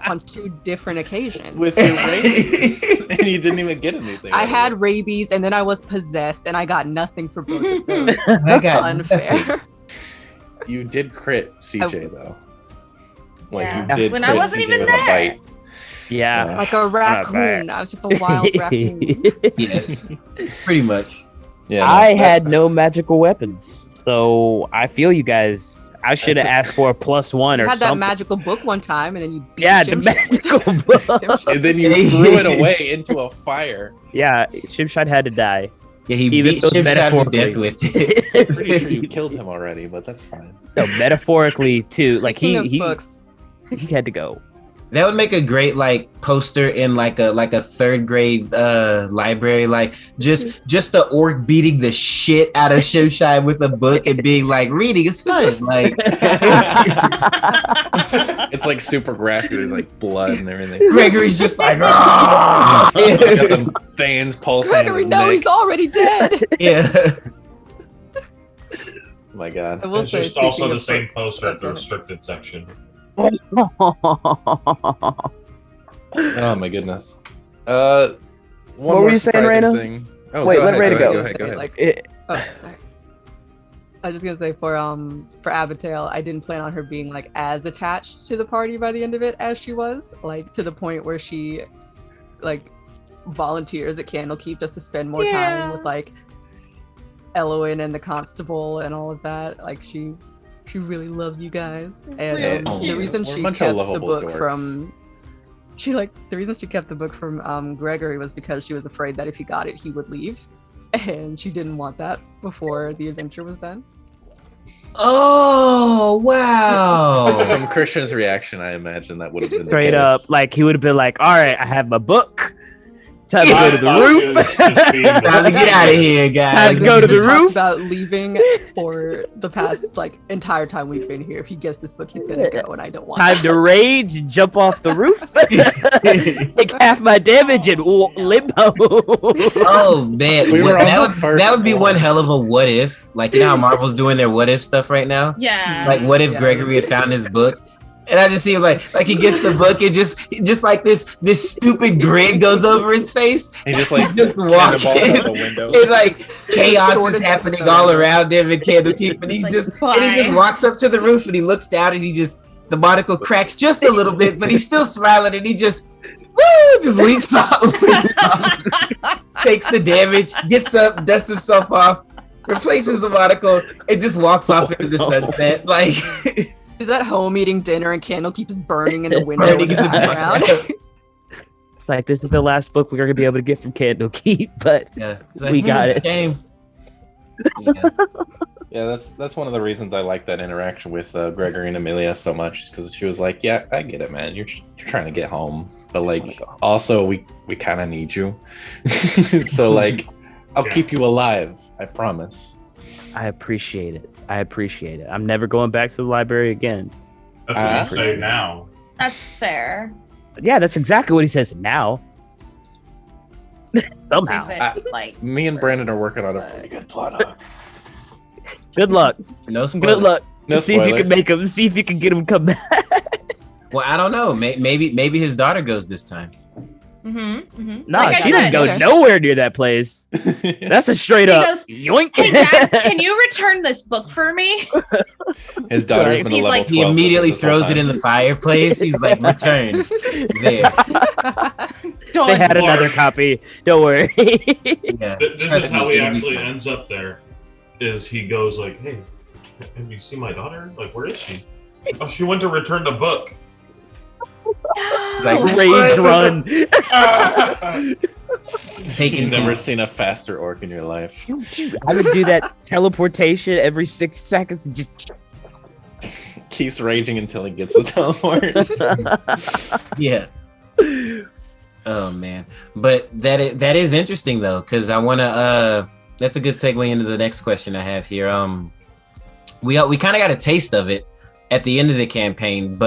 on 2 different occasions. with your rabies, and you didn't even get anything. I out of had it. rabies and then I was possessed and I got nothing for both of those. I got Unfair. You did crit CJ though. Like Yeah. you did. When I crit wasn't CJ even with a there. bite. Yeah. Like a raccoon. I was just a wild raccoon. Yes. Pretty much. Yeah. I had no magical weapons, so I feel you guys. I should have asked for a +1 You or had that something. magical book one time and then you beat Yeah, the Shimshai. magical book. And then you threw it away into a fire. Yeah, Shimshad had to die. Yeah, he Even beat though Shimshad to metaphorically. death with it. Pretty sure you killed him already, but that's fine. No, metaphorically too. Like Speaking of he books, had to go. That would make a great like poster in like a 3rd grade library, like just the orc beating the shit out of Shimshai with a book and being like, reading is fun. Like It's like super graphic. There's like blood and everything. Gregory's just like, "Ah!" Got the veins pulsing. in Gregory, his no, neck. he's already dead. Yeah. Oh my god. I will It's say, just also speaking the of same book- poster at the Okay. restricted section. Oh my goodness. One What more were you saying, surprising Raina? thing. Oh, Wait, go let ahead, Raina go go. ahead, go ahead. Like, It- oh, sorry. I was just gonna say for Abigail, I didn't plan on her being like as attached to the party by the end of it as she was, like to the point where she like volunteers at Candlekeep just to spend more time with like Elowen and the constable and all of that. Like she really loves you guys. And Yeah, the reason we're a she bunch of kept the lovable book dorks. from the reason she kept the book from Gregory was because she was afraid that if he got it, he would leave. And she didn't want that before the adventure was done. Oh wow. From Christian's reaction, I imagine that would have been Straight the case. up, like he would have been like, "All right, I have my book. Time to go to the I roof. was just being the- Time to get out of here, Time guys. to go to We've the talked roof. about leaving for the past like entire time we've been here. If he gets this book, he's gonna go, and I don't want. Time to rage and jump off the roof. Take half my damage and limbo." Oh man, We were on that the would first that would be floor. one hell of a what if. Like, you know how Marvel's doing their what if stuff right now? Yeah. Like, what if Yeah. Gregory had found his book? And I just see him like he gets the book and just like this stupid grin goes over his face. He just like Just walks cannonballs in. out the window. And like chaos is Shortest happening episode all ever. around him in Candlekeep, and he's Like, just bye. and he just walks up to the roof and he looks down and he just the monocle cracks just a little bit, but he's still smiling and he just just leaps off, takes the damage, gets up, dusts himself off, replaces the monocle, and just walks off into the sunset. Like Is that home eating dinner and Candlekeep is burning in the window Burning in in the the background? It's like, this is the last book we're gonna be able to get from Candlekeep, but yeah, it's We got it. Game. Yeah. Yeah, that's one of the reasons I like that interaction with Gregory and Amelia so much, because she was like, "Yeah, I get it, man. You're trying to get home, but like, also we kind of need you. So like, I'll keep you alive. I promise." I appreciate it. I'm never going back to the library again. That's what you say now. That's fair. Yeah, that's exactly what he says now. Somehow. Me and Brandon are working on a pretty good plot. Good luck. No spoilers. Good luck. No see if you can make him. See if you can get him come back. Well, I don't know. Maybe his daughter goes this time. No, she didn't go nowhere near that place. That's a straight up yoink. Hey, Dad, can you return this book for me? His daughter's been a level 12. He immediately throws it in the fireplace. He's like, return. There. They had another copy. Don't worry. Yeah. This is how he actually ends up there. Is he goes like, "Hey, have you seen my daughter? Like, where is she? Oh, she went to return the book." Like rage run. You've never seen a faster orc in your life. I would do that teleportation every 6 seconds. And just keeps raging until he gets the teleport. Yeah. Oh man, but that is interesting though, because I want to. That's a good segue into the next question I have here. We kind of got a taste of it at the end of the campaign,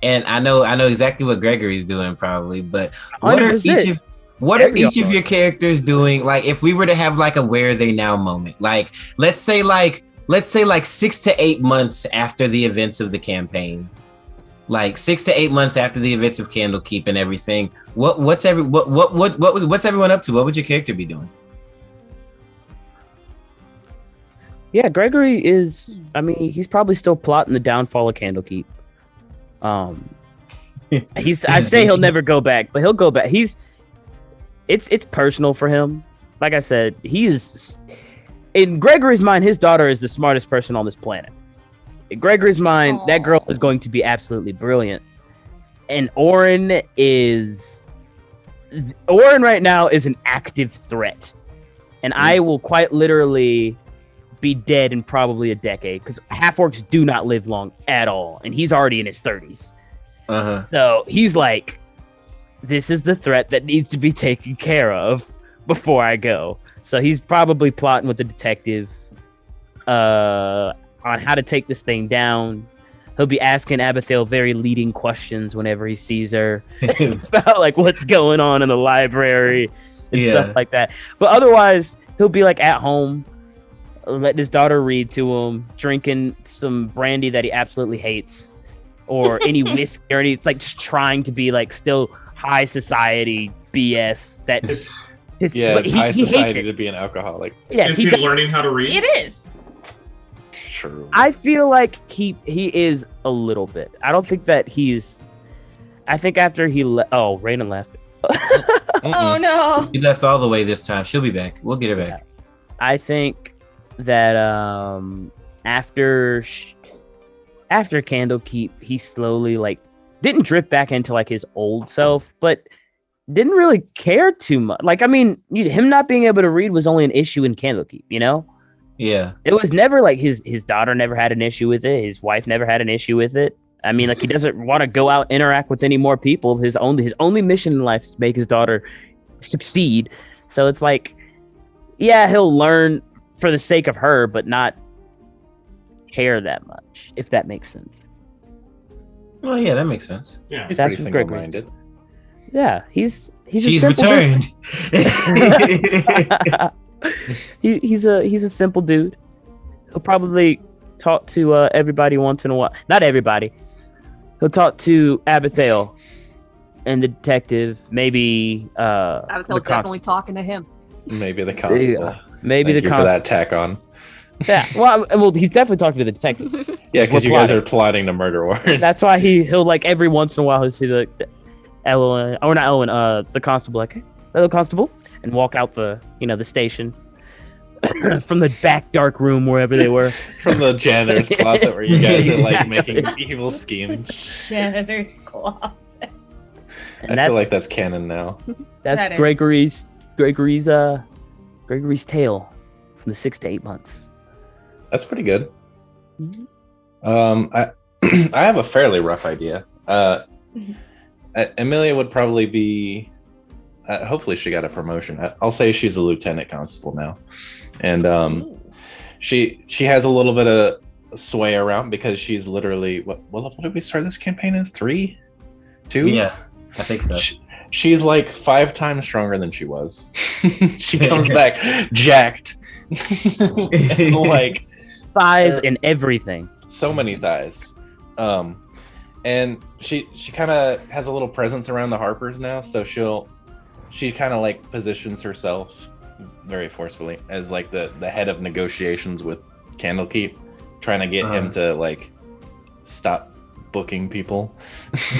and I know exactly what Gregory's doing probably, but what are each of your characters doing? Like, if we were to have like a where are they now moment, like let's say like 6 to 8 months after the events of the campaign, like 6 to 8 months after the events of Candlekeep and everything. What's everyone up to? What would your character be doing? Yeah, Gregory is. I mean, he's probably still plotting the downfall of Candlekeep. I say he'll never go back, but he'll go back. It's personal for him. Like I said, in Gregory's mind, his daughter is the smartest person on this planet. In Gregory's mind, that girl is going to be absolutely brilliant. And Oren right now is an active threat. And I will quite literally be dead in probably a decade, because half-orcs do not live long at all, and he's already in his 30s. So he's like, this is the threat that needs to be taken care of before I go. So he's probably plotting with the detective on how to take this thing down. He'll be asking Abigail very leading questions whenever he sees her about like what's going on in the library and stuff like that. But otherwise, he'll be like at home, letting his daughter read to him, drinking some brandy that he absolutely hates, or any whiskey, or any, like just trying to be like still high society BS. That's it's high society to be an alcoholic. Is he learning how to read? It is. True. I feel like he is a little bit. I don't think that he's. I think after he Raina left. Oh no! He left all the way this time. She'll be back. We'll get her back. I think that after Candlekeep, he slowly like didn't drift back into like his old self, but didn't really care too much. Like, I mean, him not being able to read was only an issue in Candlekeep, you know? Yeah. It was never like his daughter never had an issue with it. His wife never had an issue with it. I mean, like, he doesn't want to go out, interact with any more people. His only mission in life is to make his daughter succeed. So it's like, yeah, he'll learn for the sake of her, but not care that much, if that makes sense. Well, yeah, that makes sense. Yeah, he's that's pretty what Gregory's single-minded. Yeah, she's returned. He's a simple dude. He'll probably talk to everybody once in a while. Not everybody. He'll talk to Abigail and the detective. Maybe Abigail's definitely talking to him. Maybe the constable. Maybe Thank the you for that tack on. Yeah, well, he's definitely talking to the detective. Yeah, because you guys are plotting to murder Warren. That's why he'll like every once in a while he'll see the Ellen, or not Ellen, the constable, like, hey, hello, constable, and walk out the station from the back dark room wherever they were, from the janitor's closet where you guys are like making evil schemes. Janitor's closet. I feel like that's canon now. That's Gregory's tale from the 6 to 8 months. That's pretty good. I I have a fairly rough idea. Amelia would probably be. Hopefully, she got a promotion. I'll say she's a lieutenant constable now, and she has a little bit of sway around because she's literally what level did we start this campaign as? 3, 2? Yeah, I think so. She's like 5 times stronger than she was. She comes back jacked, and like thighs and everything. So many thighs. And she kind of has a little presence around the Harpers now, so she kind of like positions herself very forcefully as like the head of negotiations with Candlekeep, trying to get him to like stop booking people.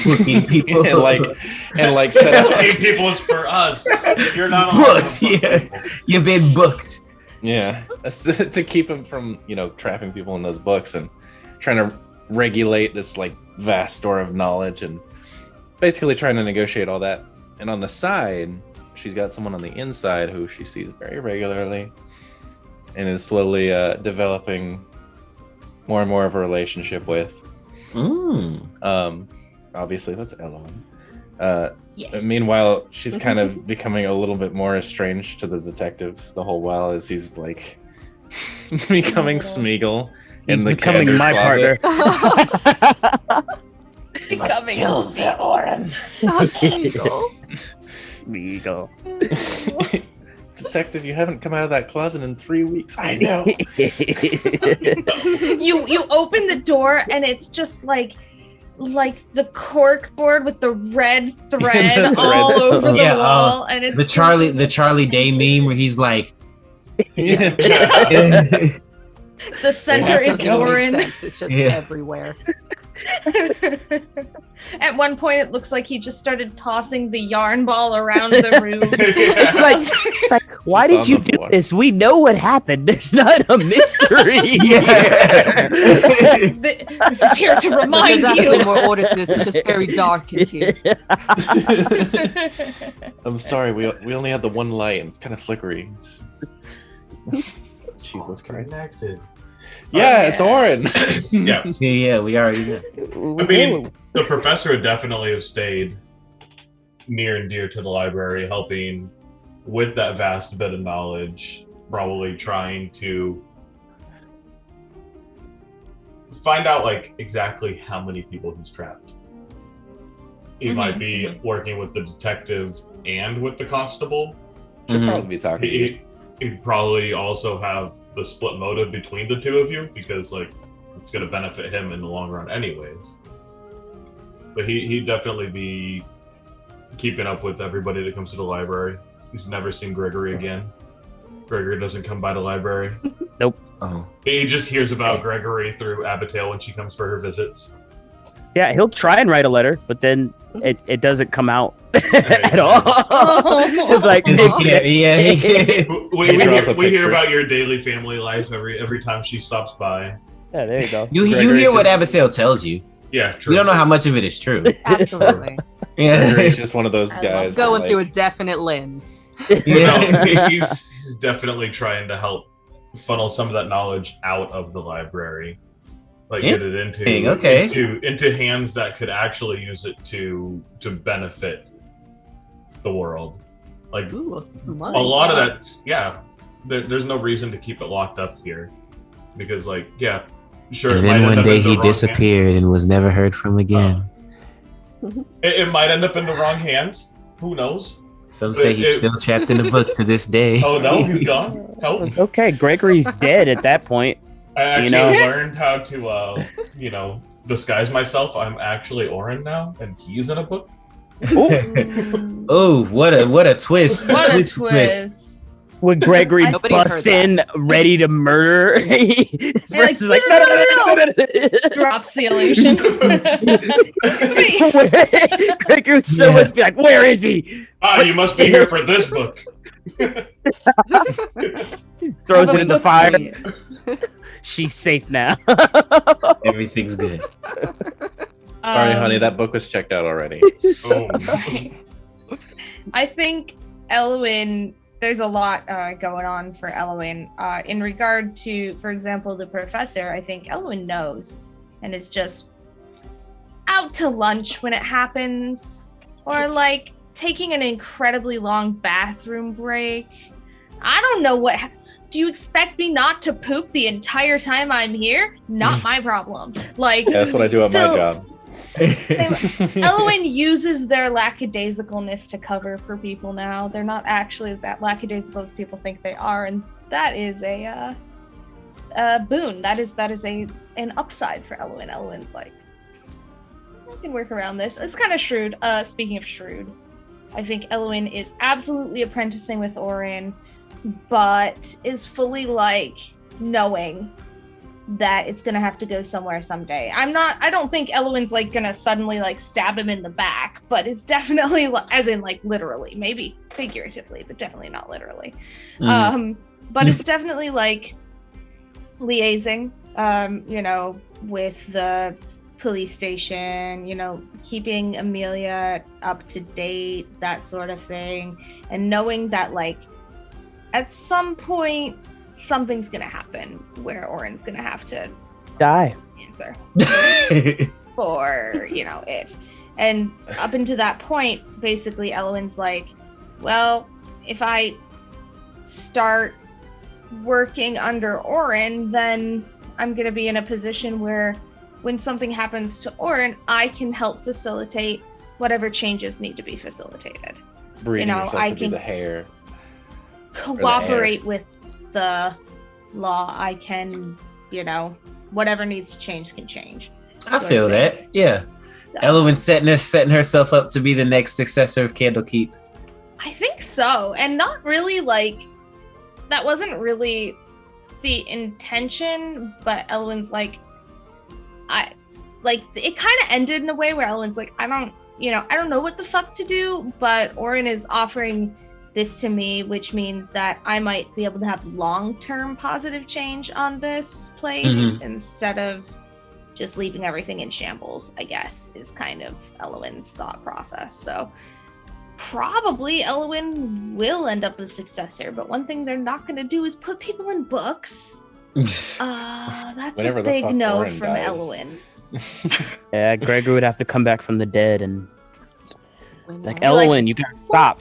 Booking people. and like set up Booking people is for us. You're not booked. Yeah, you've been booked. Yeah, to keep him from trapping people in those books and trying to regulate this like vast store of knowledge and basically trying to negotiate all that. And on the side, she's got someone on the inside who she sees very regularly and is slowly developing more and more of a relationship with. Obviously that's Ellen. Yes. Meanwhile, she's kind of becoming a little bit more estranged to the detective the whole while as he's like becoming Smeagol. He's becoming my partner. Becoming Oren. Smeagol. Detective, you haven't come out of that closet in 3 weeks. I know. You open the door and it's just like the cork board with the red thread all over the wall, and it's the Charlie Day meme where he's like, the center is Oren. It's just everywhere. At one point, it looks like he just started tossing the yarn ball around the room. It's like, why did you do this? We know what happened. There's not a mystery. This is here to remind there's you. There's more order to this. It's just very dark in here. I'm sorry, we only had the one light and it's kind of flickery. Jesus Christ. Connected. Yeah, it's Oren. Yeah, we already know. I mean, the professor would definitely have stayed near and dear to the library, helping with that vast bit of knowledge, probably trying to find out like exactly how many people he's trapped. He might be working with the detective and with the constable. Should probably be talking. He'd probably also have the split motive between the two of you because like it's going to benefit him in the long run anyways. But he'd definitely be keeping up with everybody that comes to the library. He's never seen Gregory again. Gregory doesn't come by the library. Nope. Oh. He just hears about Gregory through Abigail when she comes for her visits. Yeah, he'll try and write a letter, but then it doesn't come out at all. It's like, We hear about your daily family life every time she stops by. Yeah, there you go. You hear what Abigail tells you. Yeah, true. We don't know how much of it is true. Absolutely. Yeah, He's just one of those guys. Going through a definite lens. No, he's definitely trying to help funnel some of that knowledge out of the library, like get it into hands that could actually use it to benefit the world. Like Ooh, a lot of that, there's no reason to keep it locked up here because, like, sure. And then one day he disappeared and was never heard from again. It might end up in the wrong hands. Who knows? Some say he's still trapped in the book to this day. Oh no, he's gone. Help. It's okay. Gregory's dead at that point. I actually learned how to, disguise myself. I'm actually Oren now, and he's in a book. Oh, what a twist! What a twist! When Gregory busts in, ready to murder, like, no. Drops the illusion. Gregory would so much be like, "Where is he?" You must be here for this book. Just throws it in the fire. She's safe now. Everything's good. Sorry, honey, that book was checked out already. Oh. I think Elwyn there's a lot going on for Elwyn. In regard to, for example, the professor, I think Elwyn knows, and it's just out to lunch when it happens, or like taking an incredibly long bathroom break. I don't know what. Do you expect me not to poop the entire time I'm here? Not my problem. Like, Yeah, that's what I do at my job. Elwyn uses their lackadaisicalness to cover for people now. They're not actually as lackadaisical as people think they are, and that is a boon. That is an upside for Elwyn. Elwyn's like, I can work around this. It's kind of shrewd. Speaking of shrewd, I think Elwyn is absolutely apprenticing with Orin, but is fully like knowing that it's gonna have to go somewhere someday. I don't think Elwyn's like gonna suddenly like stab him in the back, but it's definitely as in like literally, maybe figuratively, but definitely not literally. But it's definitely like liaising, with the police station, keeping Amelia up to date, that sort of thing, and knowing that like at some point something's gonna happen where Orin's gonna have to die answer for it. And up until that point, basically Elwyn's like, well, if I start working under Orin, then I'm gonna be in a position where when something happens to Orin, I can help facilitate whatever changes need to be facilitated. Breeding yourself I to be can the hair. cooperate with the law. I can, whatever needs to change can change. I feel that. Yeah. So, Elwyn setting herself up to be the next successor of Candlekeep. I think so. And not really like, that wasn't really the intention, but Elwyn's like, it kind of ended in a way where Elwyn's like, I don't know what the fuck to do, but Orin is offering this to me, which means that I might be able to have long-term positive change on this place instead of just leaving everything in shambles, I guess, is kind of Elwyn's thought process. So probably Elwyn will end up a successor, but one thing they're not going to do is put people in books. That's Whenever a big no Orin from dies. Elwyn. Yeah, Gregory would have to come back from the dead and like, Like, Elwyn, you gotta stop.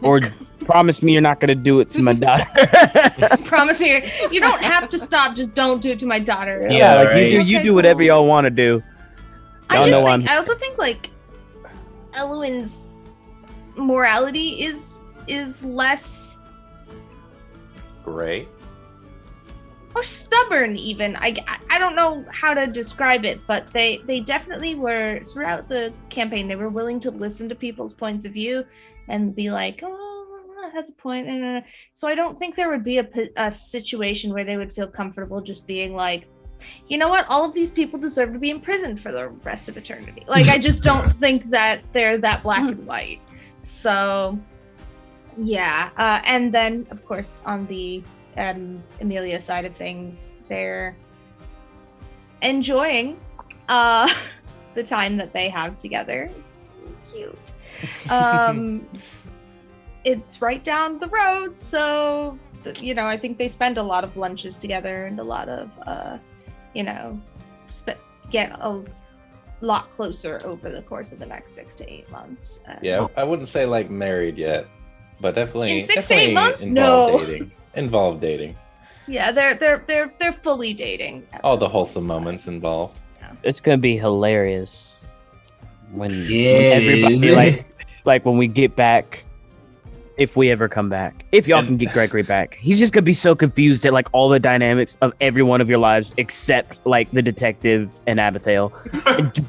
Or promise me you're not gonna do it to my daughter. Promise me you don't have to stop, just don't do it to my daughter. Yeah, like right. you do whatever y'all want to do. Y'all know I also think like Elwyn's morality is less Gray. or stubborn even. I don't know how to describe it, but they definitely were, throughout the campaign, they were willing to listen to people's points of view and be like, oh, that has a point. So I don't think there would be a situation where they would feel comfortable just being like, you know what, all of these people deserve to be imprisoned for the rest of eternity. Like, I just don't think that they're that black and white. So yeah, and then of course on the Amelia side of things, they're enjoying the time that they have together. It's cute. It's right down the road, so I think they spend a lot of lunches together and a lot of get a lot closer over the course of the next 6 to 8 months. Yeah, I wouldn't say like married yet, but definitely In 6 to 8 definitely months? involved No. Involved dating. Yeah, they're fully dating. at All the this wholesome point. moments involved. It's gonna be hilarious when Yeah, everybody like when we get back, if we ever come back, if y'all can get Gregory back, he's just gonna be so confused at like all the dynamics of every one of your lives except like the detective and Abigail.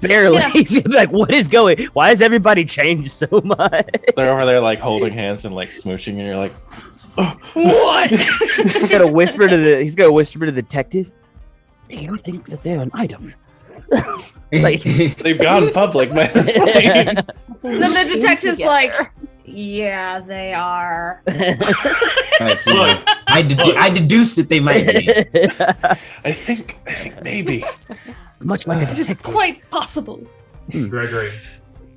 Barely. Yeah. He's gonna be like, what is going? Why has everybody changed so much? They're over there like holding hands and like smooching, and you're like, What? He's gonna whisper to the detective. You think that they're an item? Like, they've gone public, man. That's fine. Then the detective's Together. like, yeah, they are. Look, I deduced that they might be. I think maybe. Much like a It is detective. quite possible. Gregory,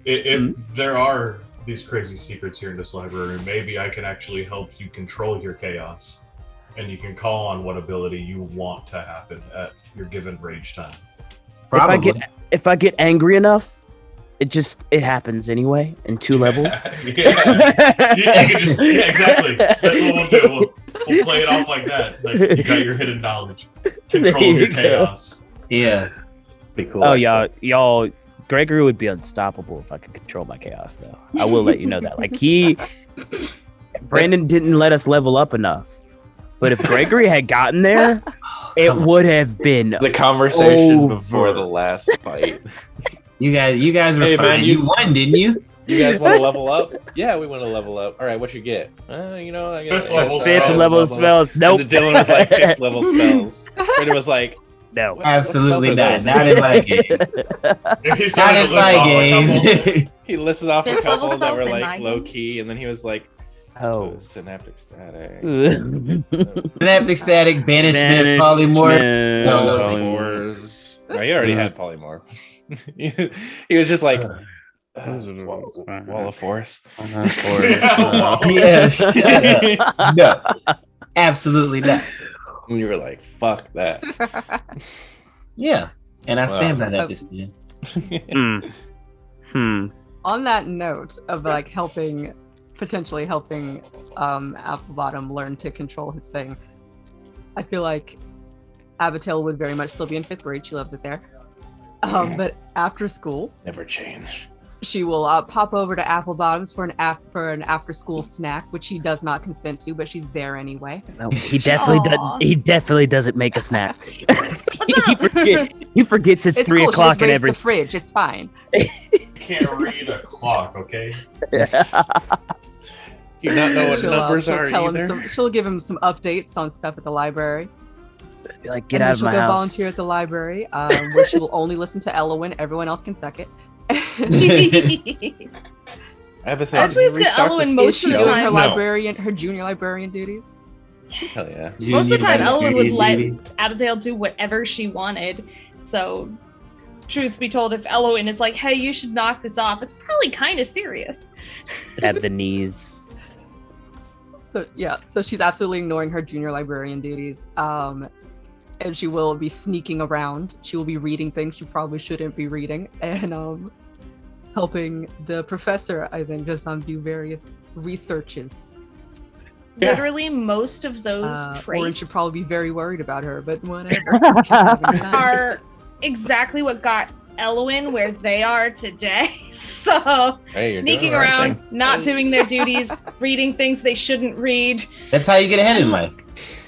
if there are these crazy secrets here in this library. Maybe I can actually help you control your chaos. And you can call on what ability you want to happen at your given rage time. Probably. If I get angry enough, it happens anyway in 2 levels. Yeah. You can just exactly. That's what we'll do. We'll play it off like that. Like you got your hidden knowledge. Control your chaos. Yeah. Be cool. Oh, y'all, Gregory would be unstoppable if I could control my chaos, though. I will let you know that. Like Brandon didn't let us level up enough. But if Gregory had gotten there, it would have been the conversation over. before the last fight. You guys were Hey, fine. man, you won, didn't you? You guys want to level up? Yeah, we want to level up. All right, what you get? I get 5th level Fifth spells. level spells. Nope. And Dylan was like 5th level spells. Brandon was like, No. what Absolutely spells are not. those? Not in my game. If he Not started in to list my off a couple, game. He listed off a 5th level couple that were spells in my like game? low key, and then he was like, Oh. synaptic static. Synaptic static, banishment, polymorph. No, Polymorphs. No, he already had polymorph. He was just like, wall of force. Yeah. No. Absolutely not. And you were like, fuck that. Yeah. And I stand by Wow. that decision. On that note of like potentially helping Applebottom learn to control his thing, I feel like Abigail would very much still be in 5th grade. She loves it there. But after school, Never change. she will pop over to Applebottom's for an after school snack, which he does not consent to, but she's there anyway. No, he definitely does. Aw. He definitely doesn't make a snack. He forgets it's It's 3 cool. o'clock She and just raised every. the fridge. It's fine. can't read a clock, okay? You not know what she'll, numbers she'll are tell either? him she'll give him some updates on stuff at the library. Like, get and out then of she'll my go house. volunteer at the library, where she will only listen to Elowin. Everyone else can suck it. Abigail, That's can you what it's restock got Ellen the most Is she of the doing time. her No. librarian, her junior librarian duties? Hell yeah. Most of the time, Ellen would let Duty. Abigail do whatever she wanted. So, truth be told, if Elowen is like, hey, you should knock this off, it's probably kind of serious. At the knees. So yeah, so she's absolutely ignoring her junior librarian duties. And she will be sneaking around. She will be reading things she probably shouldn't be reading, and helping the professor, I think, just do various researches. Yeah. Literally, most of those Orin traits should probably be very worried about her, but whatever. She's having fun. are exactly what got Elowen where they are today. So, Hey, you're sneaking doing the right around, thing. not doing their duties, reading things they shouldn't read. That's how you get ahead in life.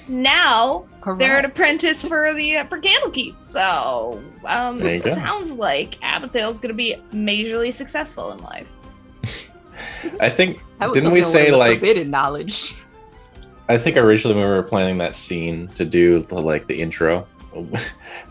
Now, they're an Correct. apprentice for Candlekeep. So, There you it go. sounds like Abigail's going to be majorly successful in life. I think, That was didn't we gonna say, learn the like, forbidden knowledge? I think originally when we were planning that scene to do the intro, I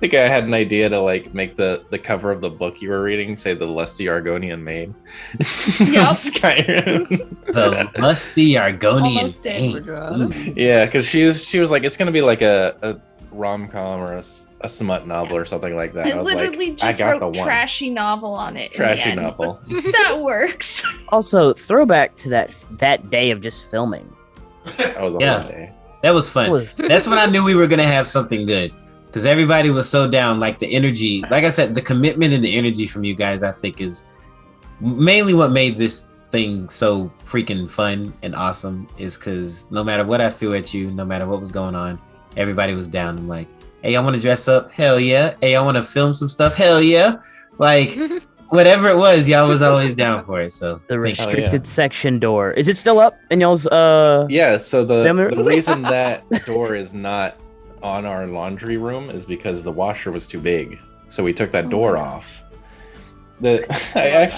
think I had an idea to make the cover of the book you were reading say the lusty Argonian maid. Yep. Skyrim. The lusty Argonian Almost did. pain. Forgot. Yeah, because she was like, it's gonna be like a rom-com or a smut novel or something like that. I I was literally like, I just got the wrote one. trashy novel on it. in the Trashy end, novel. but that works. Also, throwback to that day of just filming. That was a Yeah. whole day. That was fun. Was- That's when I knew we were gonna have something good. Because everybody was so down. Like the energy, like I said, the commitment and the energy from you guys, I think, is mainly what made this thing so freaking fun and awesome. Is because no matter what I threw at you, no matter what was going on, everybody was down. I'm like, hey, I want to dress up. Hell yeah. Hey, I want to film some stuff. Hell yeah. Like whatever it was, y'all was always down for it. So The thank you. restricted section door. Is it still up in y'all's Yeah, so Them- the reason that door is not on our laundry room is because the washer was too big. So we took that door off. I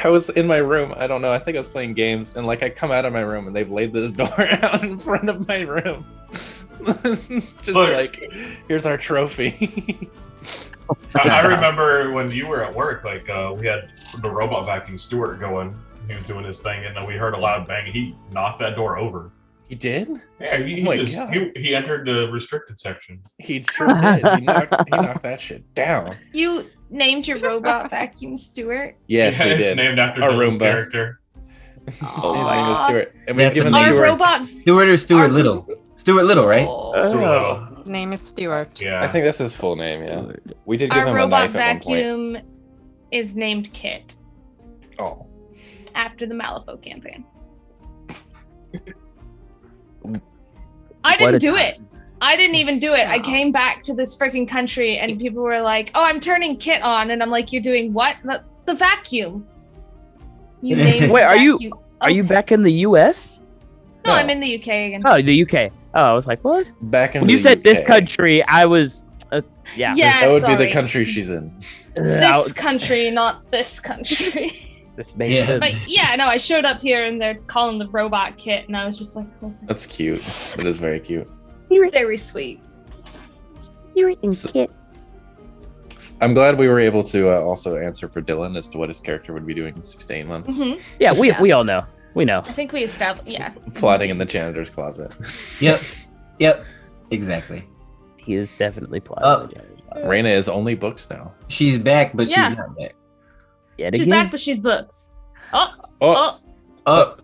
was in my room. I don't know. I think I was playing games, and I come out of my room, and they've laid this door out in front of my room. Just Look. Here's our trophy. I remember when you were at work, we had the robot vacuum Stuart going. He was doing his thing, and then we heard a loud bang. He knocked that door over. He did? Yeah, Oh my God. he entered the restricted section. He sure did. He knocked that shit down. You named your robot vacuum Stuart. Yes, yeah, we it's did. named after A Dylan's Roomba. character. His name is Stuart. And That's given amazing. Our Stuart. robot. Stuart or Stuart Our- Little? Stuart Little, right? Oh. Name is Stuart. Yeah. I think that's his full name. Yeah, we did give Our him a robot knife at one point. vacuum is named Kit Oh, after the Malifaux campaign. I didn't do it. I didn't even do it. I came back to this freaking country and people were like, "Oh, I'm turning Kit on," and I'm like, "You're doing what?" The vacuum. You named Wait, the are you- vacuum. Are you back in the U.S.? No, No. I'm in the UK again. Oh, the UK. Oh, I was like, what? back in When you said this country, I was, yeah. Yeah, that would be sorry. the country she's in. This country, not this country. This makes Yeah. sense. But yeah, no, I showed up here and they're calling the robot Kit, and I was just like, oh, That's cute. It is very cute. very sweet. So- I'm glad we were able to also answer for Dylan as to what his character would be doing in 6 to 8 months. Mhm. Yeah, we all know. We know. I think we established, yeah. Plotting in the janitor's closet. Yep. Exactly. He is definitely Oh. plotting. Raina is only books now. She's back, but Yeah. she's not back. Yet She's again. back, but she's books. Oh, Oh, oh,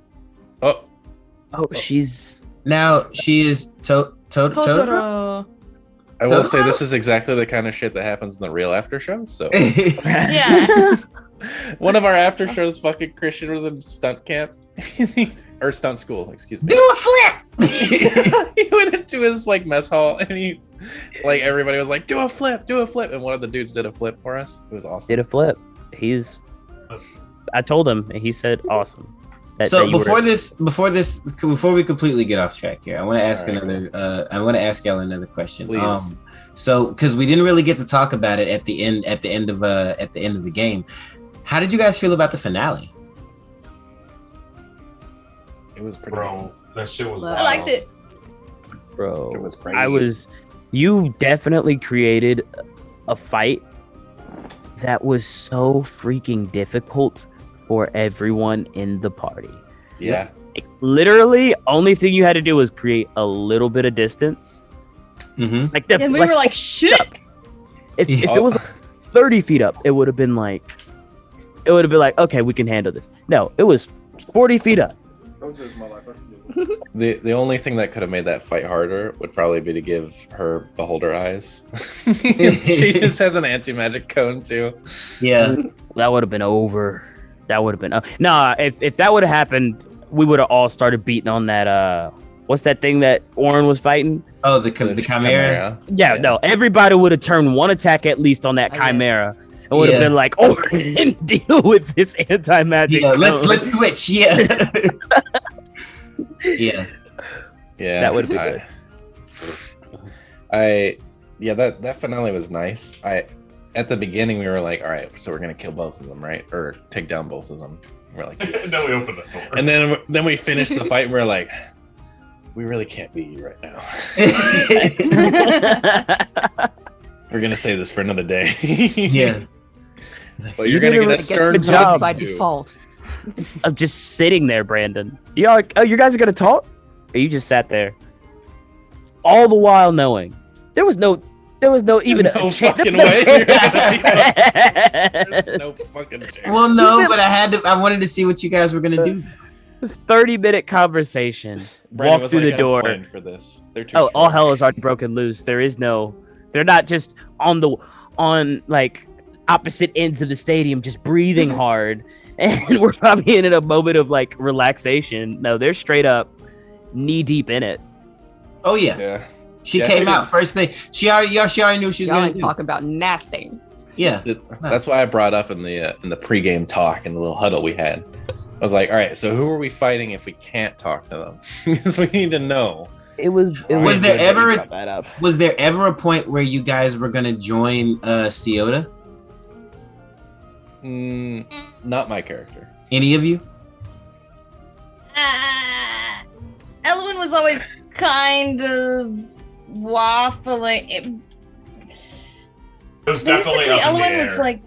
Oh, Oh, she's. now she is Totoro. Totoro. I will So- say this is exactly the kind of shit that happens in the real after shows. So Yeah. one of our after shows, fucking Christian was in stunt camp or stunt school, excuse me. Do a flip. He went into his like mess hall and he like everybody was like, do a flip, and one of the dudes did a flip for us. It was awesome. Did a flip. He's. I told him, and he said, "Awesome." So that you were- before we completely get off track here, I want to ask All right. I want to ask y'all another question. Please. So because we didn't really get to talk about it at the end of the game, how did you guys feel about the finale? It was pretty Bro, that shit was I liked it. bro. It was crazy. I was. You definitely created a fight that was so freaking difficult for everyone in the party. Yeah. Like, literally, only thing you had to do was create a little bit of distance. Mm-hmm. Like the, And we were like, shit. if it was 30 feet up, it would have been like, okay, we can handle this. No, it was 40 feet up. The only thing that could have made that fight harder would probably be to give her beholder eyes. She just has an anti-magic cone too. Yeah. That would have been over. That would have been nah. If that would have happened, we would have all started beating on that. What's that thing that Orin was fighting? Oh, the chimera. Yeah, no. Everybody would have turned one attack at least on that I guess. chimera. It would have Yeah. been like, Orin, deal with this anti-magic. Yeah, cone. let's switch. Yeah. Yeah. Yeah, That would've been good. That finale was nice. At the beginning we were like, all right, so we're gonna kill both of them, right? Or take down both of them. We're like, yes. Then we opened the door. And then we finished the fight and we're like, we really can't beat you right now. We're gonna save this for another day. Yeah. But you're gonna get a It Gets stern the job talking by to. default. I'm just sitting there, Brandon. Y'all, you guys are gonna talk? Or you just sat there, all the while knowing there was no even No a chance. fucking way. There's no fucking chance. Well, no, but I wanted to see what you guys were gonna do. 30-minute conversation. Brandon Walk was through like, the "I door. planned for this. They're too Oh, all short." hell is already broken loose. They're not just on like opposite ends of the stadium, just breathing hard. And we're probably in a moment of like relaxation. No, they're straight up knee deep in it. Oh yeah. Yeah. She Yeah, came I out first thing. She already knew what she was Y'all gonna ain't do. talking about nothing. Yeah. That's why I brought up in the pregame talk in the little huddle we had. I was like, all right, so who are we fighting if we can't talk to them? Because we need to know. Was there good that you ever- brought that up. Was there ever a point where you guys were gonna join Ciota? Not my character. Any of you? Elwin was always kind of waffling. It was definitely Basically, up in the Elwin air. was like,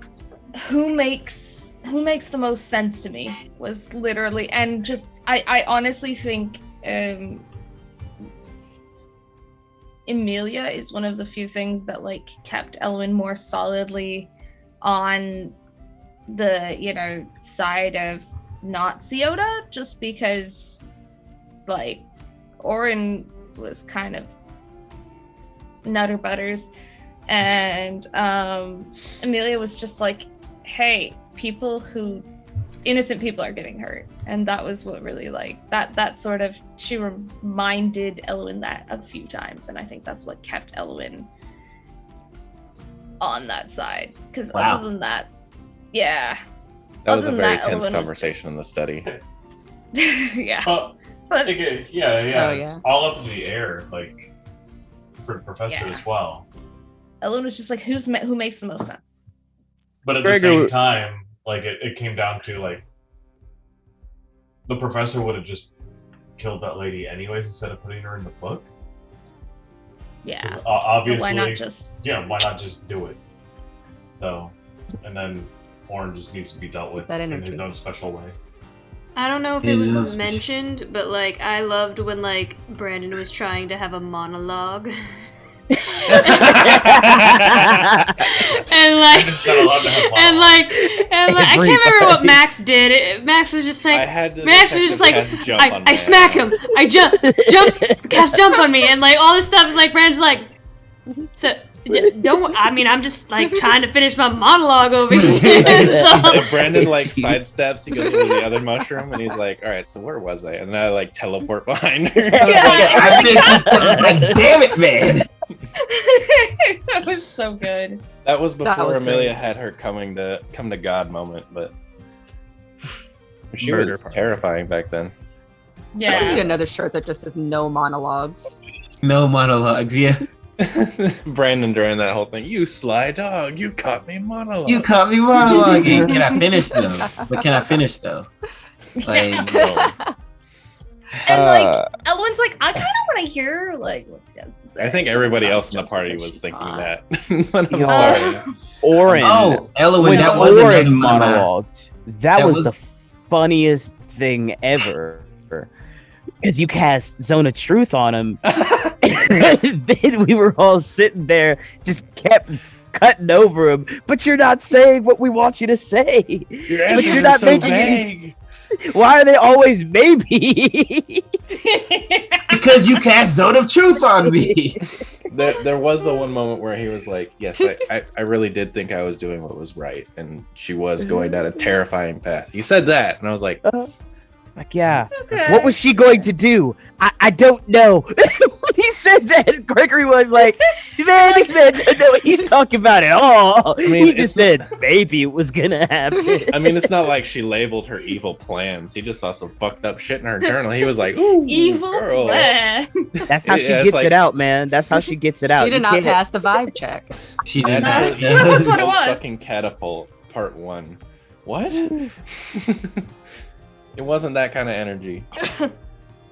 who makes the most sense to me was literally, and just I honestly think Emilia is one of the few things that like kept Elwyn more solidly on the, you know, side of not Ciota, just because like Orin was kind of nutter butters, and Emilia was just like, hey, innocent people are getting hurt, and that was what really like that sort of, she reminded Elwyn that a few times, and I think that's what kept Elwyn on that side, because other than that, yeah, that was a very tense conversation in the study. Yeah. But But it's all up in the air, like for the professor as well. Elwyn was just like, who makes the most sense? But at the same time, like it came down to like the professor would have just killed that lady anyways instead of putting her in the book. Yeah. Obviously, so why not just do it? So, and then Orin just needs to be dealt with in his own special way. I don't know if it was mentioned, but like I loved when like Brandon was trying to have a monologue. and like I can't remember what Max did. Max was just like, I smack him, I jump, cast jump on me, and like all this stuff. And like Brandon's like, so don't. I mean, I'm just like trying to finish my monologue over here. So. Brandon like sidesteps. He goes to the other mushroom, and he's like, "All right, so where was I?" And then I like teleport behind her. I missed this. Like, damn it, man! That was so good. That was before Emilia had her come to God moment, but she was terrifying back then. Yeah. I need another shirt that just says "No monologues." No monologues. Yeah. Brandon during that whole thing, you sly dog, you caught me monologuing. You caught me monologuing. Can I finish though? But can I finish though? Like, and like Elwyn's like, I kind of want to hear like what you guys say. I think everybody else in the party was thinking that. But I'm sorry. Orin. Oh, Elwyn, that was Orin monologue. That was the funniest thing ever. Because you cast Zone of Truth on him. Then we were all sitting there, just kept cutting over him. But you're not saying what we want you to say. But you're not making vague. Why are they always maybe? Because you cast Zone of Truth on me. There was the one moment where he was like, yes, I really did think I was doing what was right. And she was going down a terrifying path. He said that. And I was like... Like, yeah. Okay. What was she going to do? I don't know. When he said that, Gregory was like, man, this man doesn't know what he's talking about at all. I mean, he just said maybe it was gonna happen. I mean, it's not like she labeled her evil plans. He just saw some fucked up shit in her journal. He was like, ooh, evil girl. Plan. That's how she gets it out, man. That's how she gets it out. She did not pass the vibe check. She did not. That's what it was. Fucking catapult part 1. What? It wasn't that kind of energy.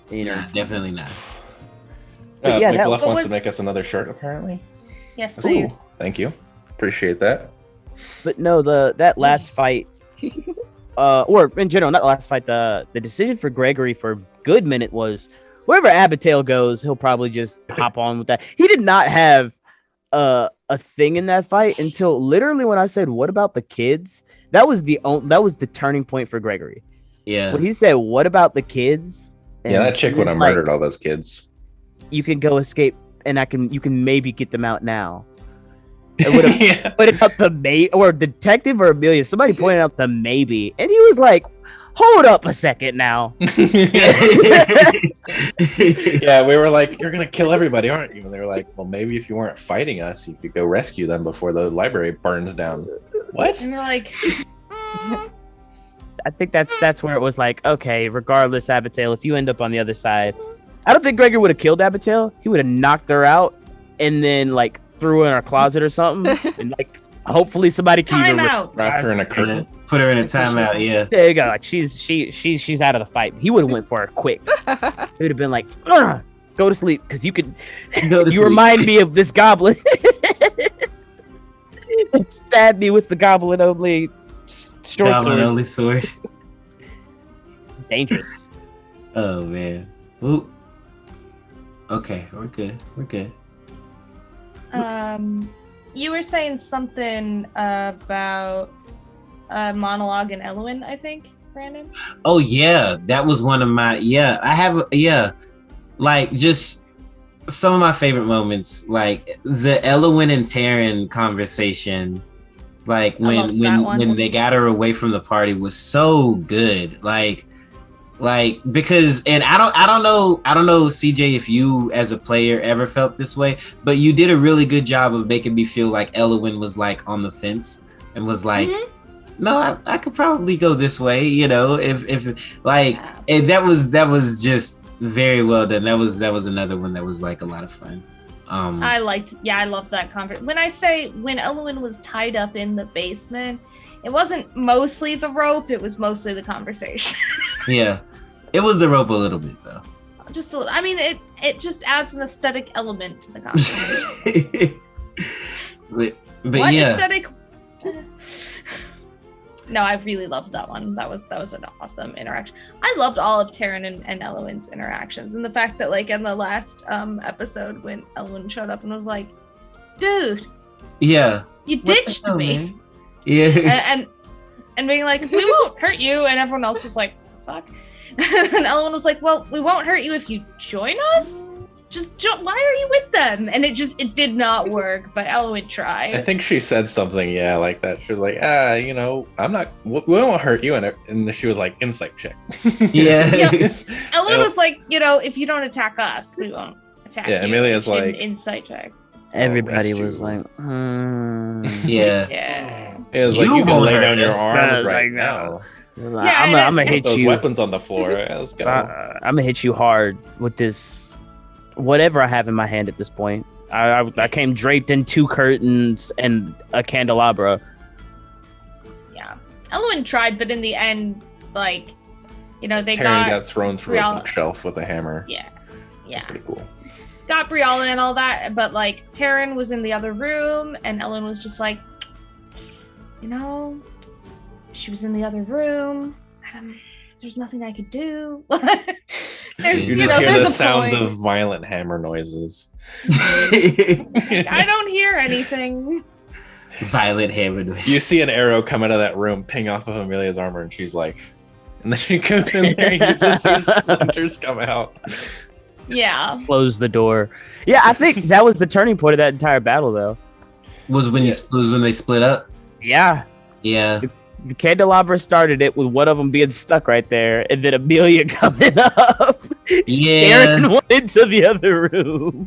Definitely not. McBluff wants to make us another shirt, apparently. Yes, please. Cool. Thank you. Appreciate that. But no, that last fight, or in general, not the last fight, the decision for Gregory for a good minute was wherever Abigail goes, he'll probably just hop on with that. He did not have a thing in that fight until literally when I said, "What about the kids?" That was the turning point for Gregory. Yeah. When he said, "What about the kids?" Yeah, that chick would have murdered all those kids. You can go escape, and you can maybe get them out now. It would have pointed out the or detective or Amelia. Somebody pointed out the maybe, and he was like, "Hold up a second now." Yeah, we were like, "You're gonna kill everybody, aren't you?" And they were like, "Well, maybe if you weren't fighting us, you could go rescue them before the library burns down." What? And we're like. I think that's where it was like, okay, regardless, Abigail, if you end up on the other side, I don't think Gregory would have killed Abigail. He would have knocked her out and then like threw her in her closet or something, and like hopefully somebody can wrap her in a curtain, put her in a timeout. Yeah, there you go. Like she's out of the fight. He would have went for her quick. He would have been like, go to sleep because you could. You remind me of this goblin. Stab me with the goblin only. Short sword. Only sword. Dangerous. Oh man. Ooh. Okay, we're good. You were saying something about monologue and Elwyn, I think, Brandon. Oh yeah, that was one of my like just some of my favorite moments, like the Elwyn and Taryn conversation, like when they got her away from the party was so good. Like because, and I don't know CJ, if you as a player ever felt this way, but you did a really good job of making me feel like Elwyn was like on the fence and was like, no, I could probably go this way, you know, if like, and that was just very well done. That was another one that was like a lot of fun. I loved that conversation. When Elwyn was tied up in the basement, it wasn't mostly the rope, it was mostly the conversation. Yeah. It was the rope a little bit though. Just a little. I mean, it just adds an aesthetic element to the conversation. but what yeah. aesthetic? No, I really loved that one. That was an awesome interaction. I loved all of Taryn and Elwyn's interactions, and the fact that like in the last episode when Elwyn showed up and was like, "Dude, yeah, you ditched me," man? Yeah, and being like, "We won't hurt you," and everyone else was like, "Fuck," and Elwyn was like, "Well, we won't hurt you if you join us. Just why are you with them?" And it did not work, but Elwyn tried. I think she said something, like that. She was like, you know, we won't hurt you. And she was like, insight check. Yeah. Elwyn was like, you know, if you don't attack us, we won't attack you. Yeah, Amelia's like, insight check. Everybody was like, Yeah. It was like, you can lay down your arms right now. I'm gonna hit those you. Weapons on the floor. Let's go. I'm gonna hit you hard with this. Whatever I have in my hand at this point. I came draped in 2 curtains and a candelabra. Yeah. Elwyn tried, but in the end, like, you know, they Taryn got thrown through a bookshelf with a hammer. Yeah. That's pretty cool. Got Briella and all that, but like Taryn was in the other room and Elwyn was just like, you know, she was in the other room. There's nothing I could do. You just hear the sounds of violent hammer noises. I don't hear anything. Violent hammer noises. You see an arrow come out of that room, ping off of Amelia's armor, and she's like, and then she goes in there and you just see splinters come out. Yeah. Close the door. Yeah, I think that was the turning point of that entire battle, though. Was when they split up? Yeah. Yeah. The candelabra started it with one of them being stuck right there, and then Amelia coming up, staring one into the other room.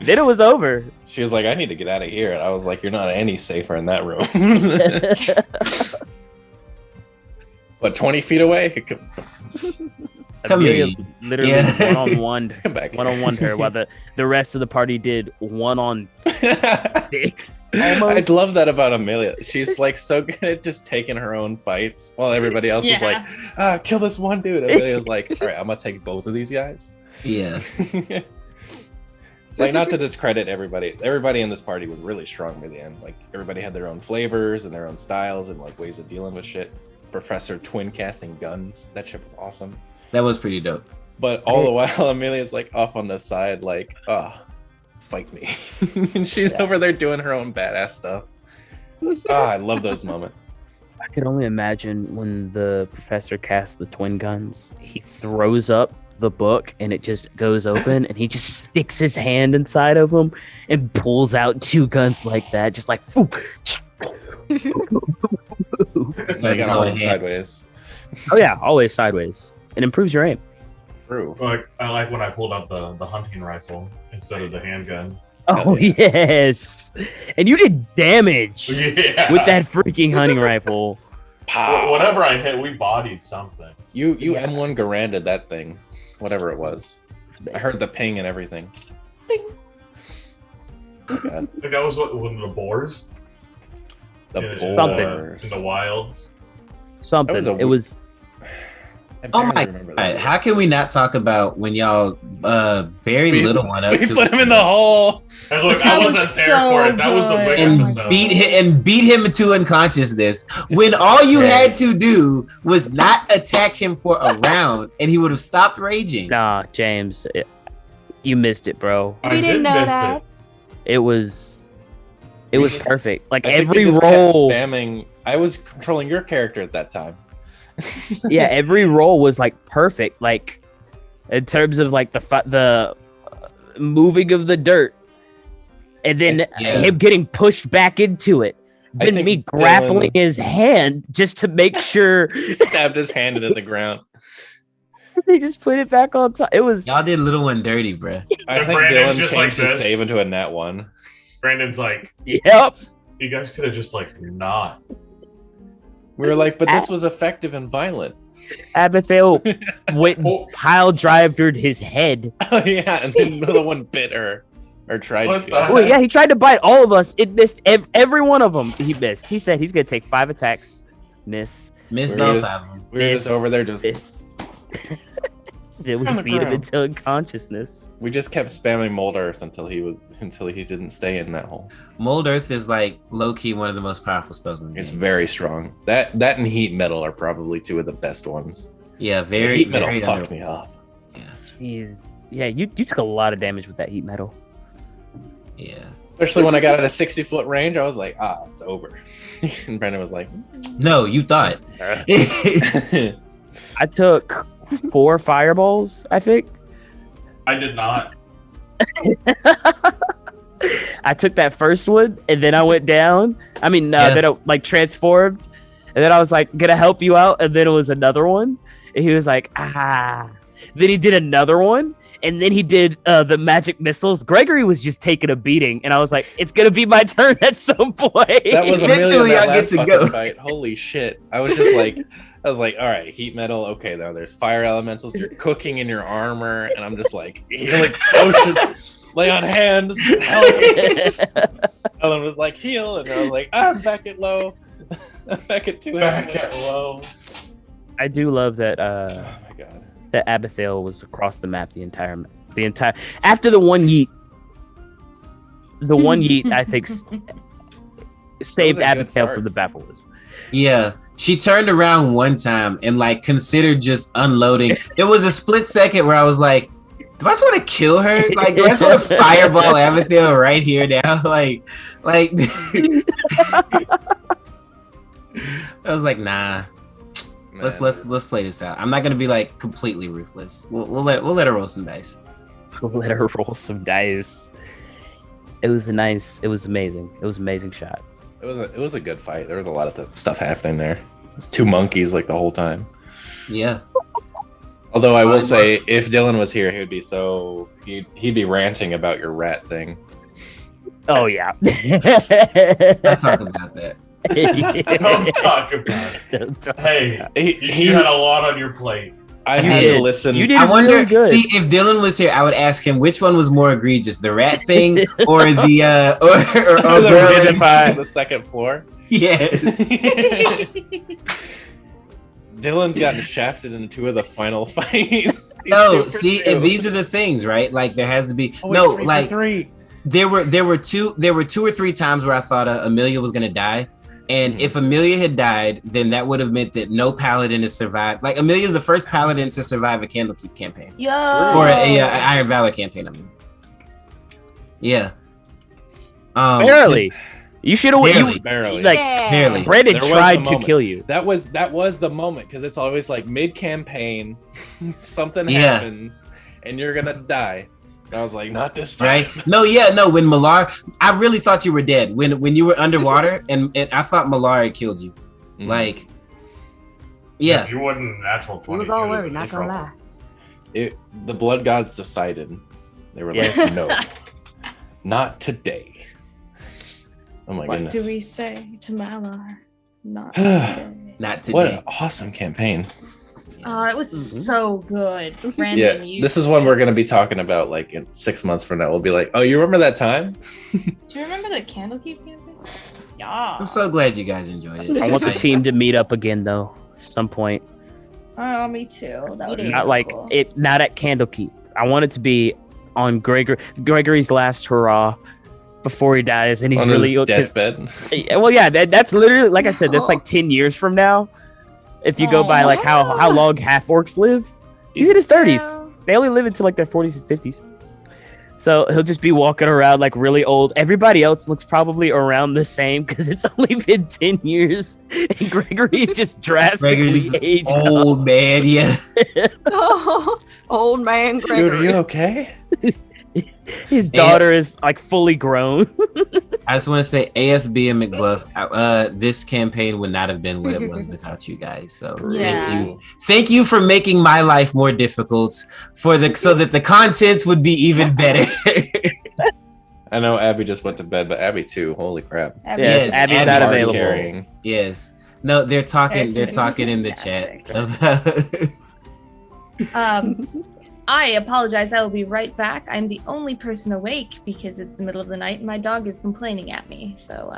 Then it was over. She was like, I need to get out of here. And I was like, you're not any safer in that room. What, 20 feet away? Amelia literally one-on-one her, while the rest of the party did one-on-6. I love that about Amelia. She's like so good at just taking her own fights while everybody else is like, kill this one dude. Amelia's like, all right, I'm gonna take both of these guys. Yeah. Like, not to discredit everybody. Everybody in this party was really strong by the end. Like, everybody had their own flavors and their own styles and like ways of dealing with shit. Professor twin casting guns. That shit was awesome. That was pretty dope. But all the while, Amelia's like off on the side, like, fight me. And she's over there doing her own badass stuff. I love those moments. I could only imagine when the professor casts the twin guns, he throws up the book and it just goes open and he just sticks his hand inside of him and pulls out 2 guns like that, just like They got all sideways. Oh yeah, always sideways. It improves your aim. True. Like, I like when I pulled out the hunting rifle instead of the handgun. Oh yes, and you did damage with that freaking hunting rifle. Whatever I hit, we bodied something. You M1 Garanded that thing, whatever it was. I heard the ping and everything. Ping. I think that was one of the boars. The boars in the wilds. Something. It was. Oh my God. How can we not talk about when y'all buried Little One up? We put him in the hole. And look, I wasn't there for it. That was the big episode. Beat him into unconsciousness when all you had to do was not attack him for a round and he would have stopped raging. Nah, James, you missed it, bro. We didn't know that. It was perfect. Like I think every we just roll, kept spamming. I was controlling your character at that time. yeah, every roll was like perfect. Like in terms of like the moving of the dirt, and then him getting pushed back into it. Then me grappling his hand just to make sure. He stabbed his hand into the ground. They just put it back on top. It was y'all did little one dirty, bro. I think Dylan changed his save into a nat 1. Brandon's like, yep. You guys could have just like not. We were like, but this was effective and violent. Abigail went and pile drivered his head. Oh yeah, and then another one bit her. Or tried to. Oh yeah, he tried to bite all of us. It missed every one of them. He missed. He said he's gonna take 5 attacks. Miss. Missed all 5. We were just over there just. Then we beat him into unconsciousness. We just kept spamming Mold Earth until he didn't stay in that hole. Mold Earth is like low key one of the most powerful spells in the game. It's very strong. That and Heat Metal are probably 2 of the best ones. Yeah, very. Heat Metal fucked me up. Yeah, you took a lot of damage with that Heat Metal. Yeah. Especially when I got at a 60-foot range, I was like, it's over. And Brandon was like, no, you thought. I took 4 fireballs, I think. I did not. I took that first one, and then I went down. I mean, then I like transformed, and then I was like, gonna help you out, and then it was another one, and he was like, Then he did another one. And then he did the magic missiles. Gregory was just taking a beating, and I was like, "It's gonna be my turn at some point." That was eventually I get to go. Fight. Holy shit! I was just like, all right, Heat Metal. Okay, now there's fire elementals. You're cooking in your armor, and I'm just like, healing potion, lay on hands. Ellen was like, heal, and I was like, I'm back at low. I'm back at 2. Back at low. I do love that. Oh my god. That Abigail was across the map the entire after the one yeet. The one yeet I think saved Abigail from the battles. Yeah, she turned around one time and like considered just unloading. It was a split second where I was like, do I just want to kill her? Like, do I just want to fireball Abigail right here now? Like I was like, nah. Let's play this out. I'm not gonna be like completely ruthless. We'll let her roll some dice. We'll let her roll some dice. It was amazing. It was an amazing shot. It was a good fight. There was a lot of stuff happening there. It's 2 monkeys like the whole time. Yeah. Although I will say, if Dylan was here, he'd be ranting about your rat thing. Oh yeah. Let's talk about that. Don't talk about it. Hey, you had a lot on your plate. I had to listen. You did I wonder. Really good. See, if Dylan was here, I would ask him which one was more egregious: the rat thing or the or the second floor. Yeah. Dylan's gotten shafted in 2 of the final fights. No, see, and these are the things, right? Like there has to be three. There were 2 or 3 times where I thought Amelia was gonna die. And if Amelia had died, then that would have meant that no paladin has survived. Like Amelia's the first paladin to survive a Candlekeep campaign. Yo. Or a Iron Valor campaign, I mean. Yeah. Barely. You should have barely. Like barely. Brandon tried to kill you. That was the moment, because it's always like mid-campaign, something happens, and you're gonna die. I was like, not this time. Right? No, when Malar, I really thought you were dead. When you were underwater, and I thought Malar had killed you. Like, yeah. If you wasn't a natural 20. It was all worried, not gonna lie. The blood gods decided. They were like, no, not today. Oh my goodness. What do we say to Malar? Not today. Not today. What an awesome campaign. Oh, it was so good. Brandon, this is one we're going to be talking about like in 6 months from now. We'll be like, oh, you remember that time? Do you remember the Candlekeep campaign? Yeah. I'm so glad you guys enjoyed it. I want the team to meet up again though, some point. Oh, me too. That would be not so like cool. it. Not at Candlekeep. I want it to be on Gregory's last hurrah before he dies, and he's on really his deathbed. Well, yeah, that's literally, like I said, that's like 10 years from now. If you go by like how long half orcs live, he's in his 30s. They only live until like their 40s and 50s. So he'll just be walking around like really old. Everybody else looks probably around the same because it's only been 10 years. And Gregory's just drastically aged old up. Man, yeah. Oh, old man Gregory. Dude, are you okay? His daughter is like fully grown. I just want to say ASB and McBluff, this campaign would not have been what it was without you guys. So thank you for making my life more difficult so that the contents would be even better. I know Abby just went to bed, but Abby too. Holy crap. Yes, Abby's not available. Yes. No, they're talking in the chat about I apologize. I will be right back. I'm the only person awake because it's the middle of the night and my dog is complaining at me. So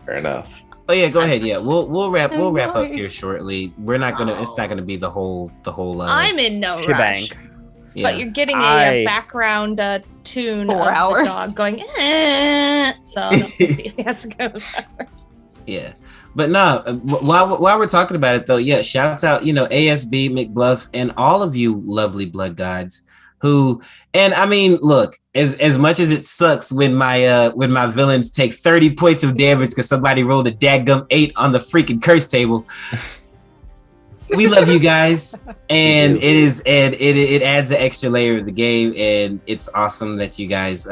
fair enough. Oh yeah, go ahead. Yeah, we'll wrap up here shortly. We're not gonna. It's not gonna be the whole. I'm in no rush. Yeah. But you're getting a background tune of the dog going. So we'll see if he has to go. Yeah. But no, while we're talking about it though, yeah, shouts out, ASB, McBluff, and all of you lovely blood gods who, and I mean, look, as much as it sucks when my villains take 30 points of damage because somebody rolled a dadgum 8 on the freaking curse table. We love you guys, and it adds an extra layer of the game, and it's awesome that you guys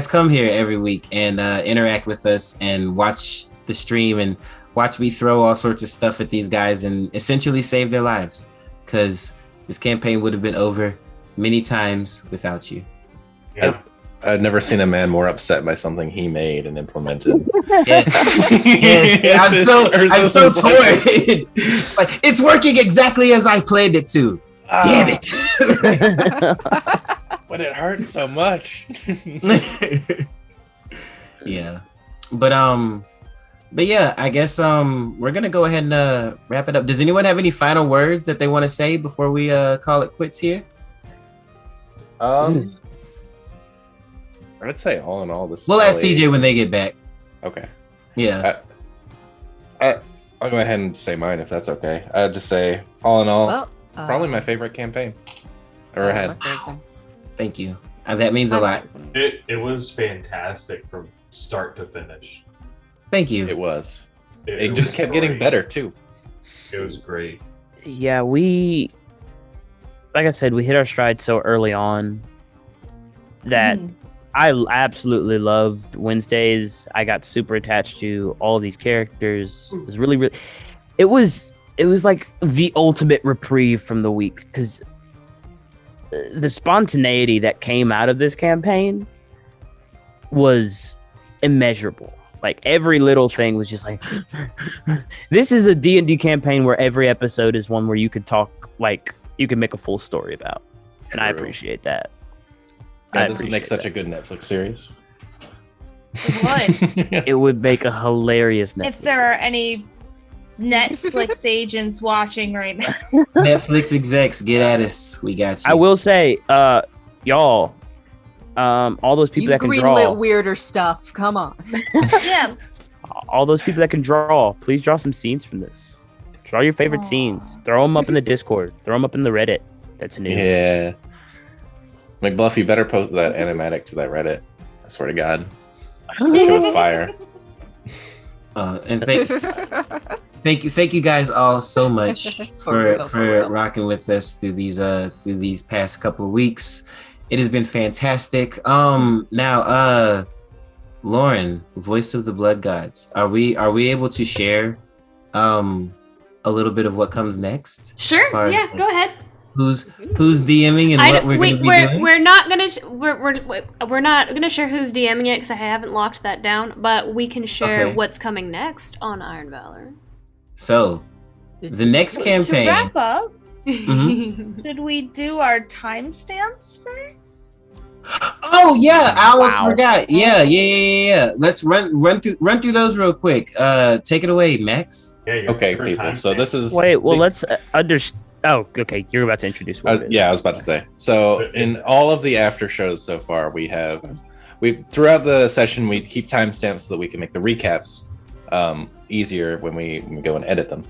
come here every week and interact with us and watch the stream and watch me throw all sorts of stuff at these guys and essentially save their lives, because this campaign would have been over many times without you. Yeah. I've never seen a man more upset by something he made and implemented. Yes. I'm so torn. Like, it's working exactly as I planned it to. Damn it. But it hurts so much. Yeah. But yeah, I guess we're gonna go ahead and wrap it up. Does anyone have any final words that they want to say before we call it quits here? I'd say all in all, this. We'll ask CJ when they get back. Okay. Yeah. I'll go ahead and say mine if that's okay. I'd just say all in all, probably my favorite campaign ever had. Wow. Thank you. That means a lot. It was fantastic from start to finish. Thank you. It was. It just kept getting better too. It was great. Yeah, like I said, we hit our stride so early on that I absolutely loved Wednesdays. I got super attached to all these characters. It was really, it was like the ultimate reprieve from the week, because the spontaneity that came out of this campaign was immeasurable. Like, every little thing was just like, this is a D&D campaign where every episode is one where you could talk, like, you can make a full story about. And I appreciate that. Yeah, this would make such a good Netflix series. It would. It would make a hilarious Netflix if there are any Netflix agents watching right now. Netflix execs, get at us. We got you. I will say, y'all, all those people that can draw. Greenlit weirder stuff. Come on. Yeah. All those people that can draw, please draw some scenes from this. Draw your favorite scenes. Throw them up in the Discord. Throw them up in the Reddit. That's new. Yeah. McBluff, you better post that animatic to that Reddit. I swear to God. It was fire. And thank you guys all so much for rocking with us through these past couple of weeks. It has been fantastic. Now, Lauren, voice of the blood gods, are we able to share a little bit of what comes next? Sure. Yeah, go ahead. Who's DMing and what we're going to be doing? We're not gonna share who's DMing it because I haven't locked that down. But we can share what's coming next on Iron Valor. So, the next campaign. To wrap up, should we do our timestamps first? Oh yeah, I almost forgot. Yeah. Let's run through those real quick. Take it away, Max. Yeah, okay, people. So this is. Wait. Well, let's understand. Oh, okay. You're about to introduce what it is. Yeah, I was about to say. So in all of the after shows so far, we throughout the session we keep timestamps so that we can make the recaps easier when we go and edit them.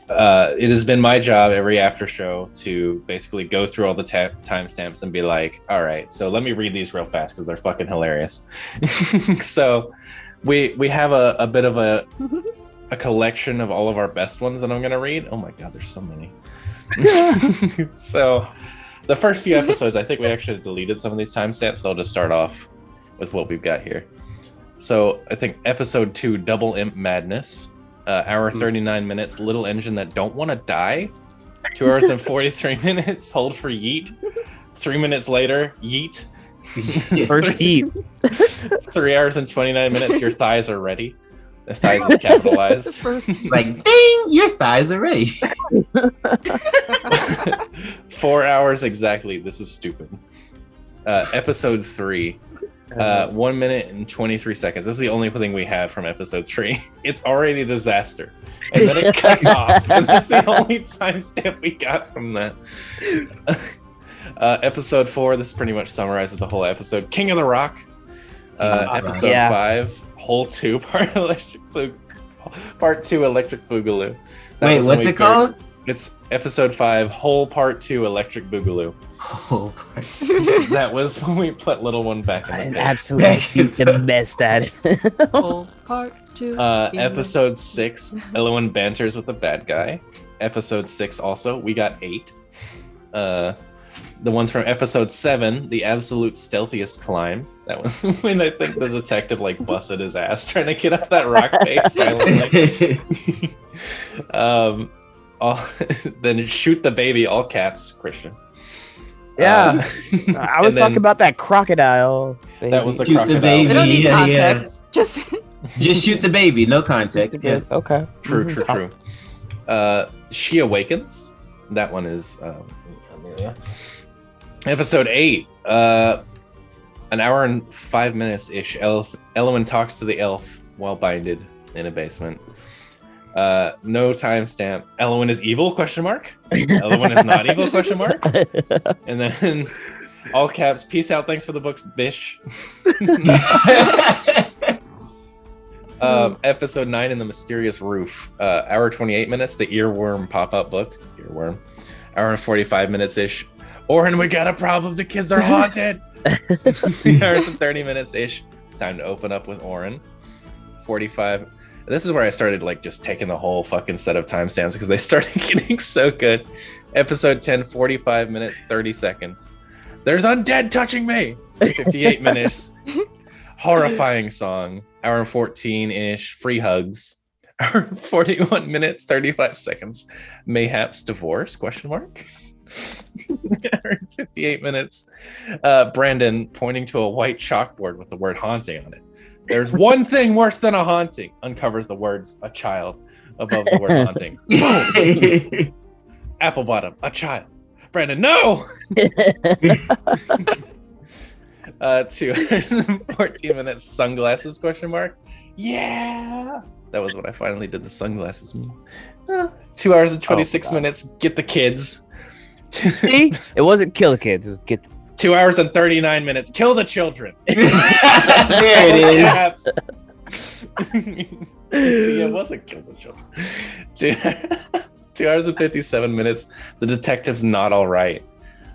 it has been my job every after show to basically go through all the timestamps and be like, all right, so let me read these real fast because they're fucking hilarious. So we have a bit of a collection of all of our best ones that I'm going to read. Oh my God, there's so many. So the first few episodes, I think we actually deleted some of these timestamps, so I'll just start off with what we've got here. So I think episode 2, Double Imp Madness, hour 39 minutes, Little Engine That Don't Want to Die, 2 hours and 43 minutes, Hold for Yeet, 3 minutes later, Yeet. First Yeet. 3 hours and 29 minutes, Your Thighs Are Ready. The thighs is capitalized. Like, ding, your thighs are ready. 4 hours exactly. This is stupid. Episode 3, 1 minute and 23 seconds. This is the only thing we have from episode 3. It's already a disaster. And then it cuts off. And that's the only timestamp we got from that. Episode 4, this pretty much summarizes the whole episode. King of the Rock. Episode 5, Whole 2, Part 2, Electric Boogaloo. Wait, what's it called? It's episode 5, Whole Part 2, Electric Boogaloo. Whole part. That was when we put Little One back in the pit. Absolutely the best at it. Whole Part 2. Episode 6, Elowen banters with a bad guy. Episode 6 also, we got 8. The ones from episode 7, The Absolute Stealthiest Climb. That was when I think the detective like busted his ass trying to get up that rock face. Then Shoot the Baby, all caps, Christian. Yeah, I was talking about that crocodile. Baby. That was the Shoot crocodile. the baby. They don't need context. Just shoot the baby, no context. Yeah. Okay. True. She Awakens. That one is Amelia. Episode 8. An hour and 5 minutes ish. Elowen talks to the elf while binded in a basement. No timestamp. Elowen is evil? ? Elowen is not evil ? And then all caps. Peace out. Thanks for the books, bish. Episode 9 in the Mysterious Roof. Hour 28 minutes. The Earworm pop-up book. Earworm. Hour and 45 minutes ish. Orin, we got a problem. The kids are haunted. 2 hours and 30 minutes ish. Time to open up with Orin. 45. This is where I started like just taking the whole fucking set of timestamps because they started getting so good. Episode 10, 45 minutes, 30 seconds. There's undead touching me. 58 minutes. Horrifying song. Hour and 14-ish. Free hugs. Hour and 41 minutes, 35 seconds. Mayhaps divorce? ? Hour and 58 minutes. Brandon pointing to a white chalkboard with the word haunting on it. There's one thing worse than a haunting. Uncovers the words a child above the word haunting. Apple bottom, a child. Brandon, no! 2 hours and 14 minutes. Sunglasses ? Yeah! That was what I finally did the sunglasses. 2 hours and 26 minutes. Get the kids. See? It wasn't kill the kids. It was get. 2 hours and 39 minutes. Kill the children. There it is. See, it wasn't kill the children. 2 hours and 57 minutes. The detective's not all right.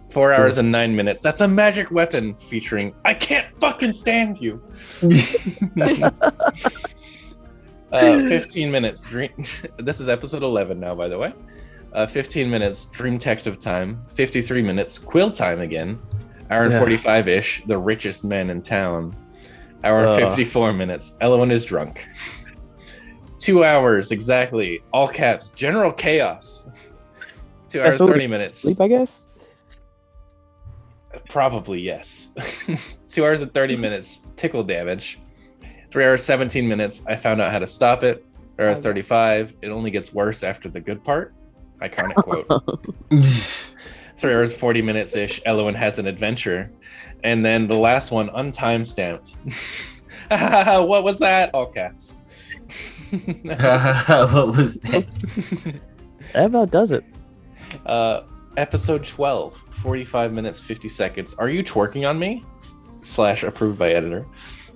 4 hours and 9 minutes. That's a magic weapon featuring I can't fucking stand you. 15 minutes. This is episode 11 now, by the way. 15 minutes. Dream Detective time. 53 minutes. Quill time again. Hour and 45-ish. The richest man in town. Hour and 54 minutes. Elowen is drunk. 2 hours exactly. All caps. General chaos. 2 hours 30 minutes. Sleep, I guess. Probably yes. 2 hours and 30 minutes. Tickle damage. 3 hours 17 minutes. I found out how to stop it. 3 hours 35. It only gets worse after the good part. Iconic quote. 3 hours 40 minutes ish. Elowen has an adventure. And then the last one, untimestamped. What was that? All caps. What was that? That about does it. Episode 12, 45 minutes, 50 seconds. Are you twerking on me? / approved by editor.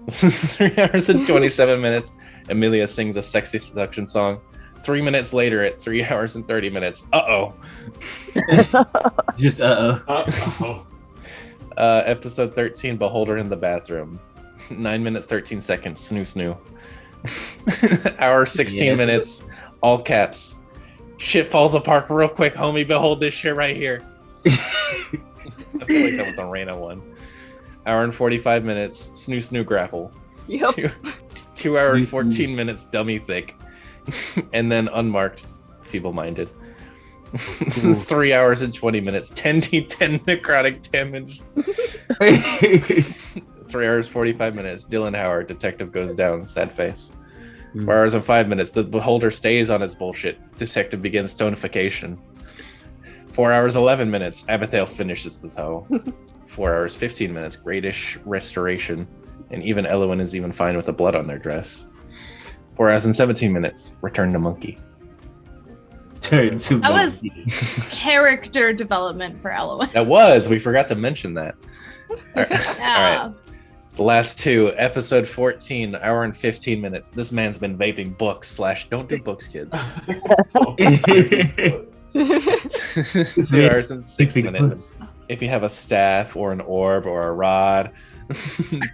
3 hours and 27 minutes. Amelia sings a sexy seduction song. 3 minutes later at 3 hours and 30 minutes. Just Episode 13, Beholder in the Bathroom. 9 minutes, 13 seconds. Snoo. Hour 16 minutes. All caps. Shit falls apart real quick, homie. Behold this shit right here. I feel like that was a Reina one. Hour and 45 minutes. Snoo grapple. Yep. 2 hours, 14 minutes. Dummy thick. And then unmarked, feeble-minded. 3 hours and 20 minutes. 10d10 necrotic damage. 3 hours, 45 minutes. Dylan Howard, detective goes down. Sad face. 4 hours and 5 minutes. The beholder stays on its bullshit. Detective begins stonification. 4 hours, 11 minutes. Abigail finishes this hoe. 4 hours, 15 minutes. Greatish restoration. And even Elowen is even fine with the blood on their dress. 4 hours and 17 minutes. Return to monkey. That was character development for Elowen. That was. We forgot to mention that. All right. Yeah. All right. The last two. Episode 14, hour and 15 minutes. This man's been vaping books / don't do books, kids. 2 hours and 6 minutes. If you have a staff or an orb or a rod.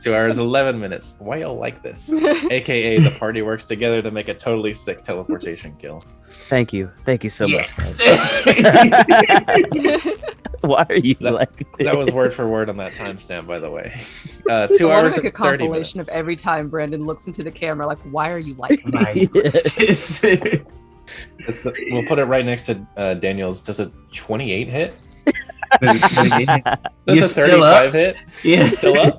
2 hours, 11 minutes. Why y'all like this? AKA the party works together to make a totally sick teleportation kill. Thank you so much. Why are you like this? That was word for word on that timestamp, by the way. 2 I hours want to make and a 30 compilation minutes. of every time Brandon looks into the camera, like, why are you like Nice. We'll put it right next to Daniel's. Does a 28 hit? You're Does a still 35 up? hit? Yeah. Still up?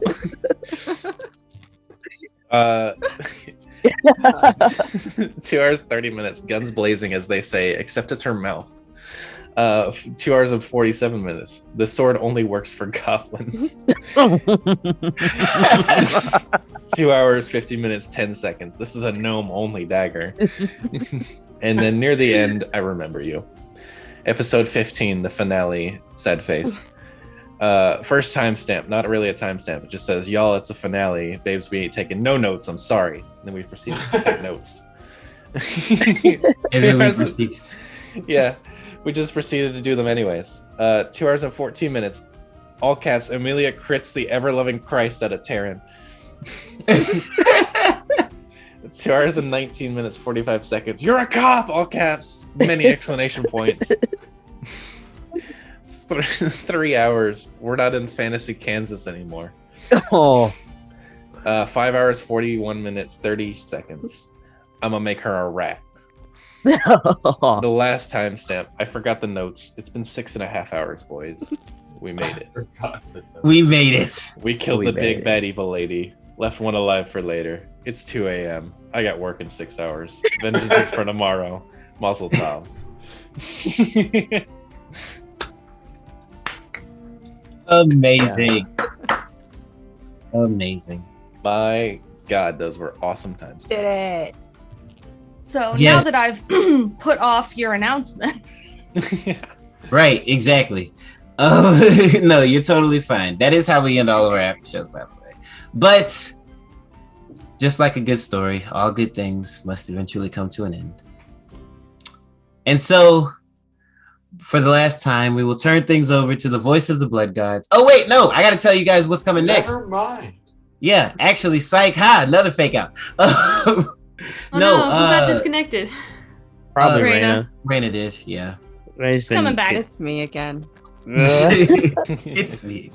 2 hours, 30 minutes. Guns blazing, as they say, except it's her mouth. 2 hours and 47 minutes. The sword only works for goblins. 2 hours, 50 minutes, 10 seconds. This is a gnome-only dagger. And then near the end, I remember you. Episode 15, the finale, sad face. First timestamp, not really a timestamp. It just says, y'all, it's a finale. Babes, we ain't taking no notes. I'm sorry. And then we proceeded to take notes. Yeah, we just proceeded to do them anyways. 2 hours and 14 minutes. All caps, Amelia crits the ever-loving Christ out of Terran. 2 hours and 19 minutes, 45 seconds. You're a cop! All caps. Many exclamation points. 3 hours. We're not in fantasy Kansas anymore. Oh. 5 hours, 41 minutes, 30 seconds. I'm gonna make her a rat. The last timestamp. I forgot the notes. It's been 6.5 hours, boys. We made it. We made it. We killed the big bad evil lady. Left one alive for later. It's 2 a.m. I got work in 6 hours. Vengeance is for tomorrow. Mazel tov. Amazing. Amazing. My God, those were awesome times. Did it. So Yes. now that I've put off your announcement, Right, exactly. No, you're totally fine. That is how we end all of our after shows, by the way. But just like a good story, all good things must eventually come to an end. And so, for the last time, we will turn things over to the voice of the blood gods. Oh, wait, no, I got to tell you guys what's coming next. Never mind. Yeah, actually, psych, another fake out. Oh no, who got disconnected? Probably Reina. Reina did, yeah. Reina's she's coming back. It's me again. It's me.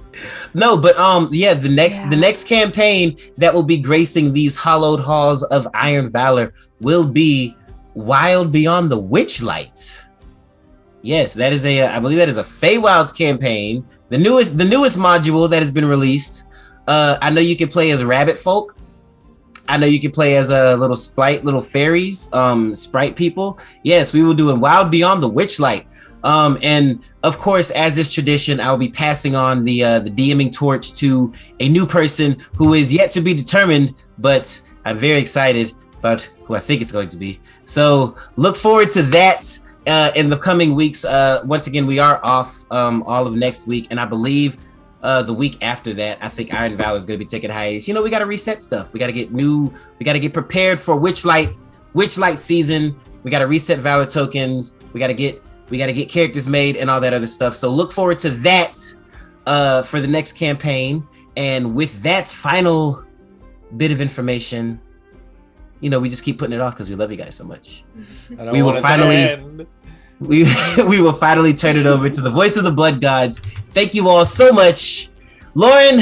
No, but yeah, the next campaign that will be gracing these hallowed halls of Iron Valor will be Wild Beyond the Witchlight. Yes, that is I believe that is a Feywilds campaign, the newest module that has been released. I know you can play as rabbit folk. I know you can play as a little fairies, sprite people. Yes, we will do a Wild Beyond the Witchlight. And of course, as is tradition, I'll be passing on the DMing torch to a new person who is yet to be determined, but I'm very excited about who I think it's going to be. So look forward to that in the coming weeks. Once again, we are off all of next week, and I believe the week after that, I think Iron Valor is going to be taking hiatus. You know, we got to reset stuff. We got to get prepared for Witchlight season We got to reset Valor tokens. We got to get characters made and all that other stuff. So look forward to that for the next campaign. And with that final bit of information, you know, we just keep putting it off because we love you guys so much. We will finally turn it over to the voice of the Blood Gods. Thank you all so much. Lauren,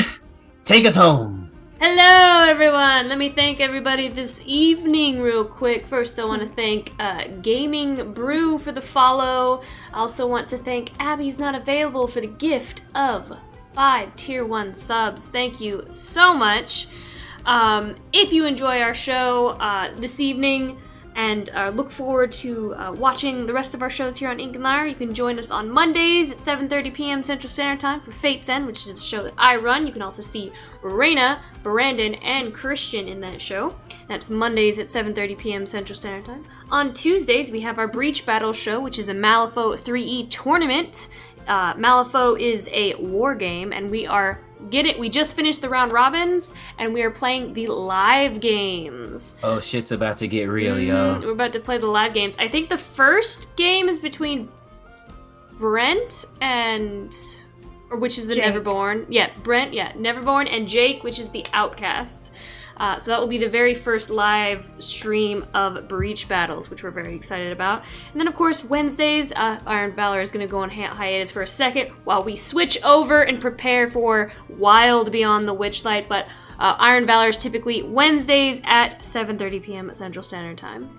take us home. Hello, everyone. Let me thank everybody this evening real quick. First, I want to thank Gaming Brew for the follow. I also want to thank Abby's Not Available for the gift of 5 Tier 1 subs. Thank you so much. If you enjoy our show this evening and look forward to watching the rest of our shows here on Ink and Lyre, you can join us on Mondays at 7:30 p.m. Central Standard Time for Fate's End, which is the show that I run. You can also see Raina, Brandon, and Christian in that show. That's Mondays at 7:30 p.m. Central Standard Time. On Tuesdays, we have our Breach Battle show, which is a Malifaux 3E tournament. Malifaux is a war game, and we just finished the round robins, and we are playing the live games. Oh, shit's about to get real, yo. We're about to play the live games. I think the first game is between Brent which is the Jake. Neverborn. Yeah, Brent, Neverborn, and Jake, which is the Outcasts. So that will be the very first live stream of Breach Battles, which we're very excited about. And then, of course, Wednesdays, Iron Valor is going to go on hiatus for a second while we switch over and prepare for Wild Beyond the Witchlight. But Iron Valor is typically Wednesdays at 7:30 p.m. Central Standard Time.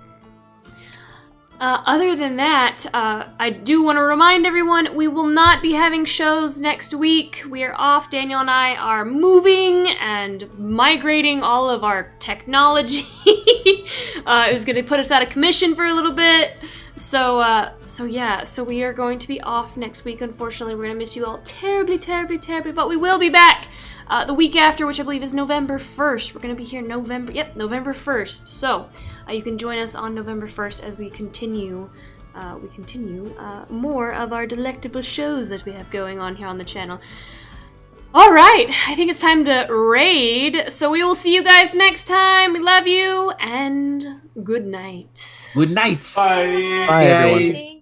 Other than that, I do want to remind everyone we will not be having shows next week. We are off. Daniel and I are moving and migrating all of our technology. It was going to put us out of commission for a little bit. So we are going to be off next week, unfortunately. We're going to miss you all terribly, terribly, terribly, but we will be back the week after, which I believe is November 1st. We're going to be here November 1st. So you can join us on November 1st as we continue more of our delectable shows that we have going on here on the channel. All right, I think it's time to raid. So we will see you guys next time. We love you, and good night. Good night. Bye. Bye, everyone. Thank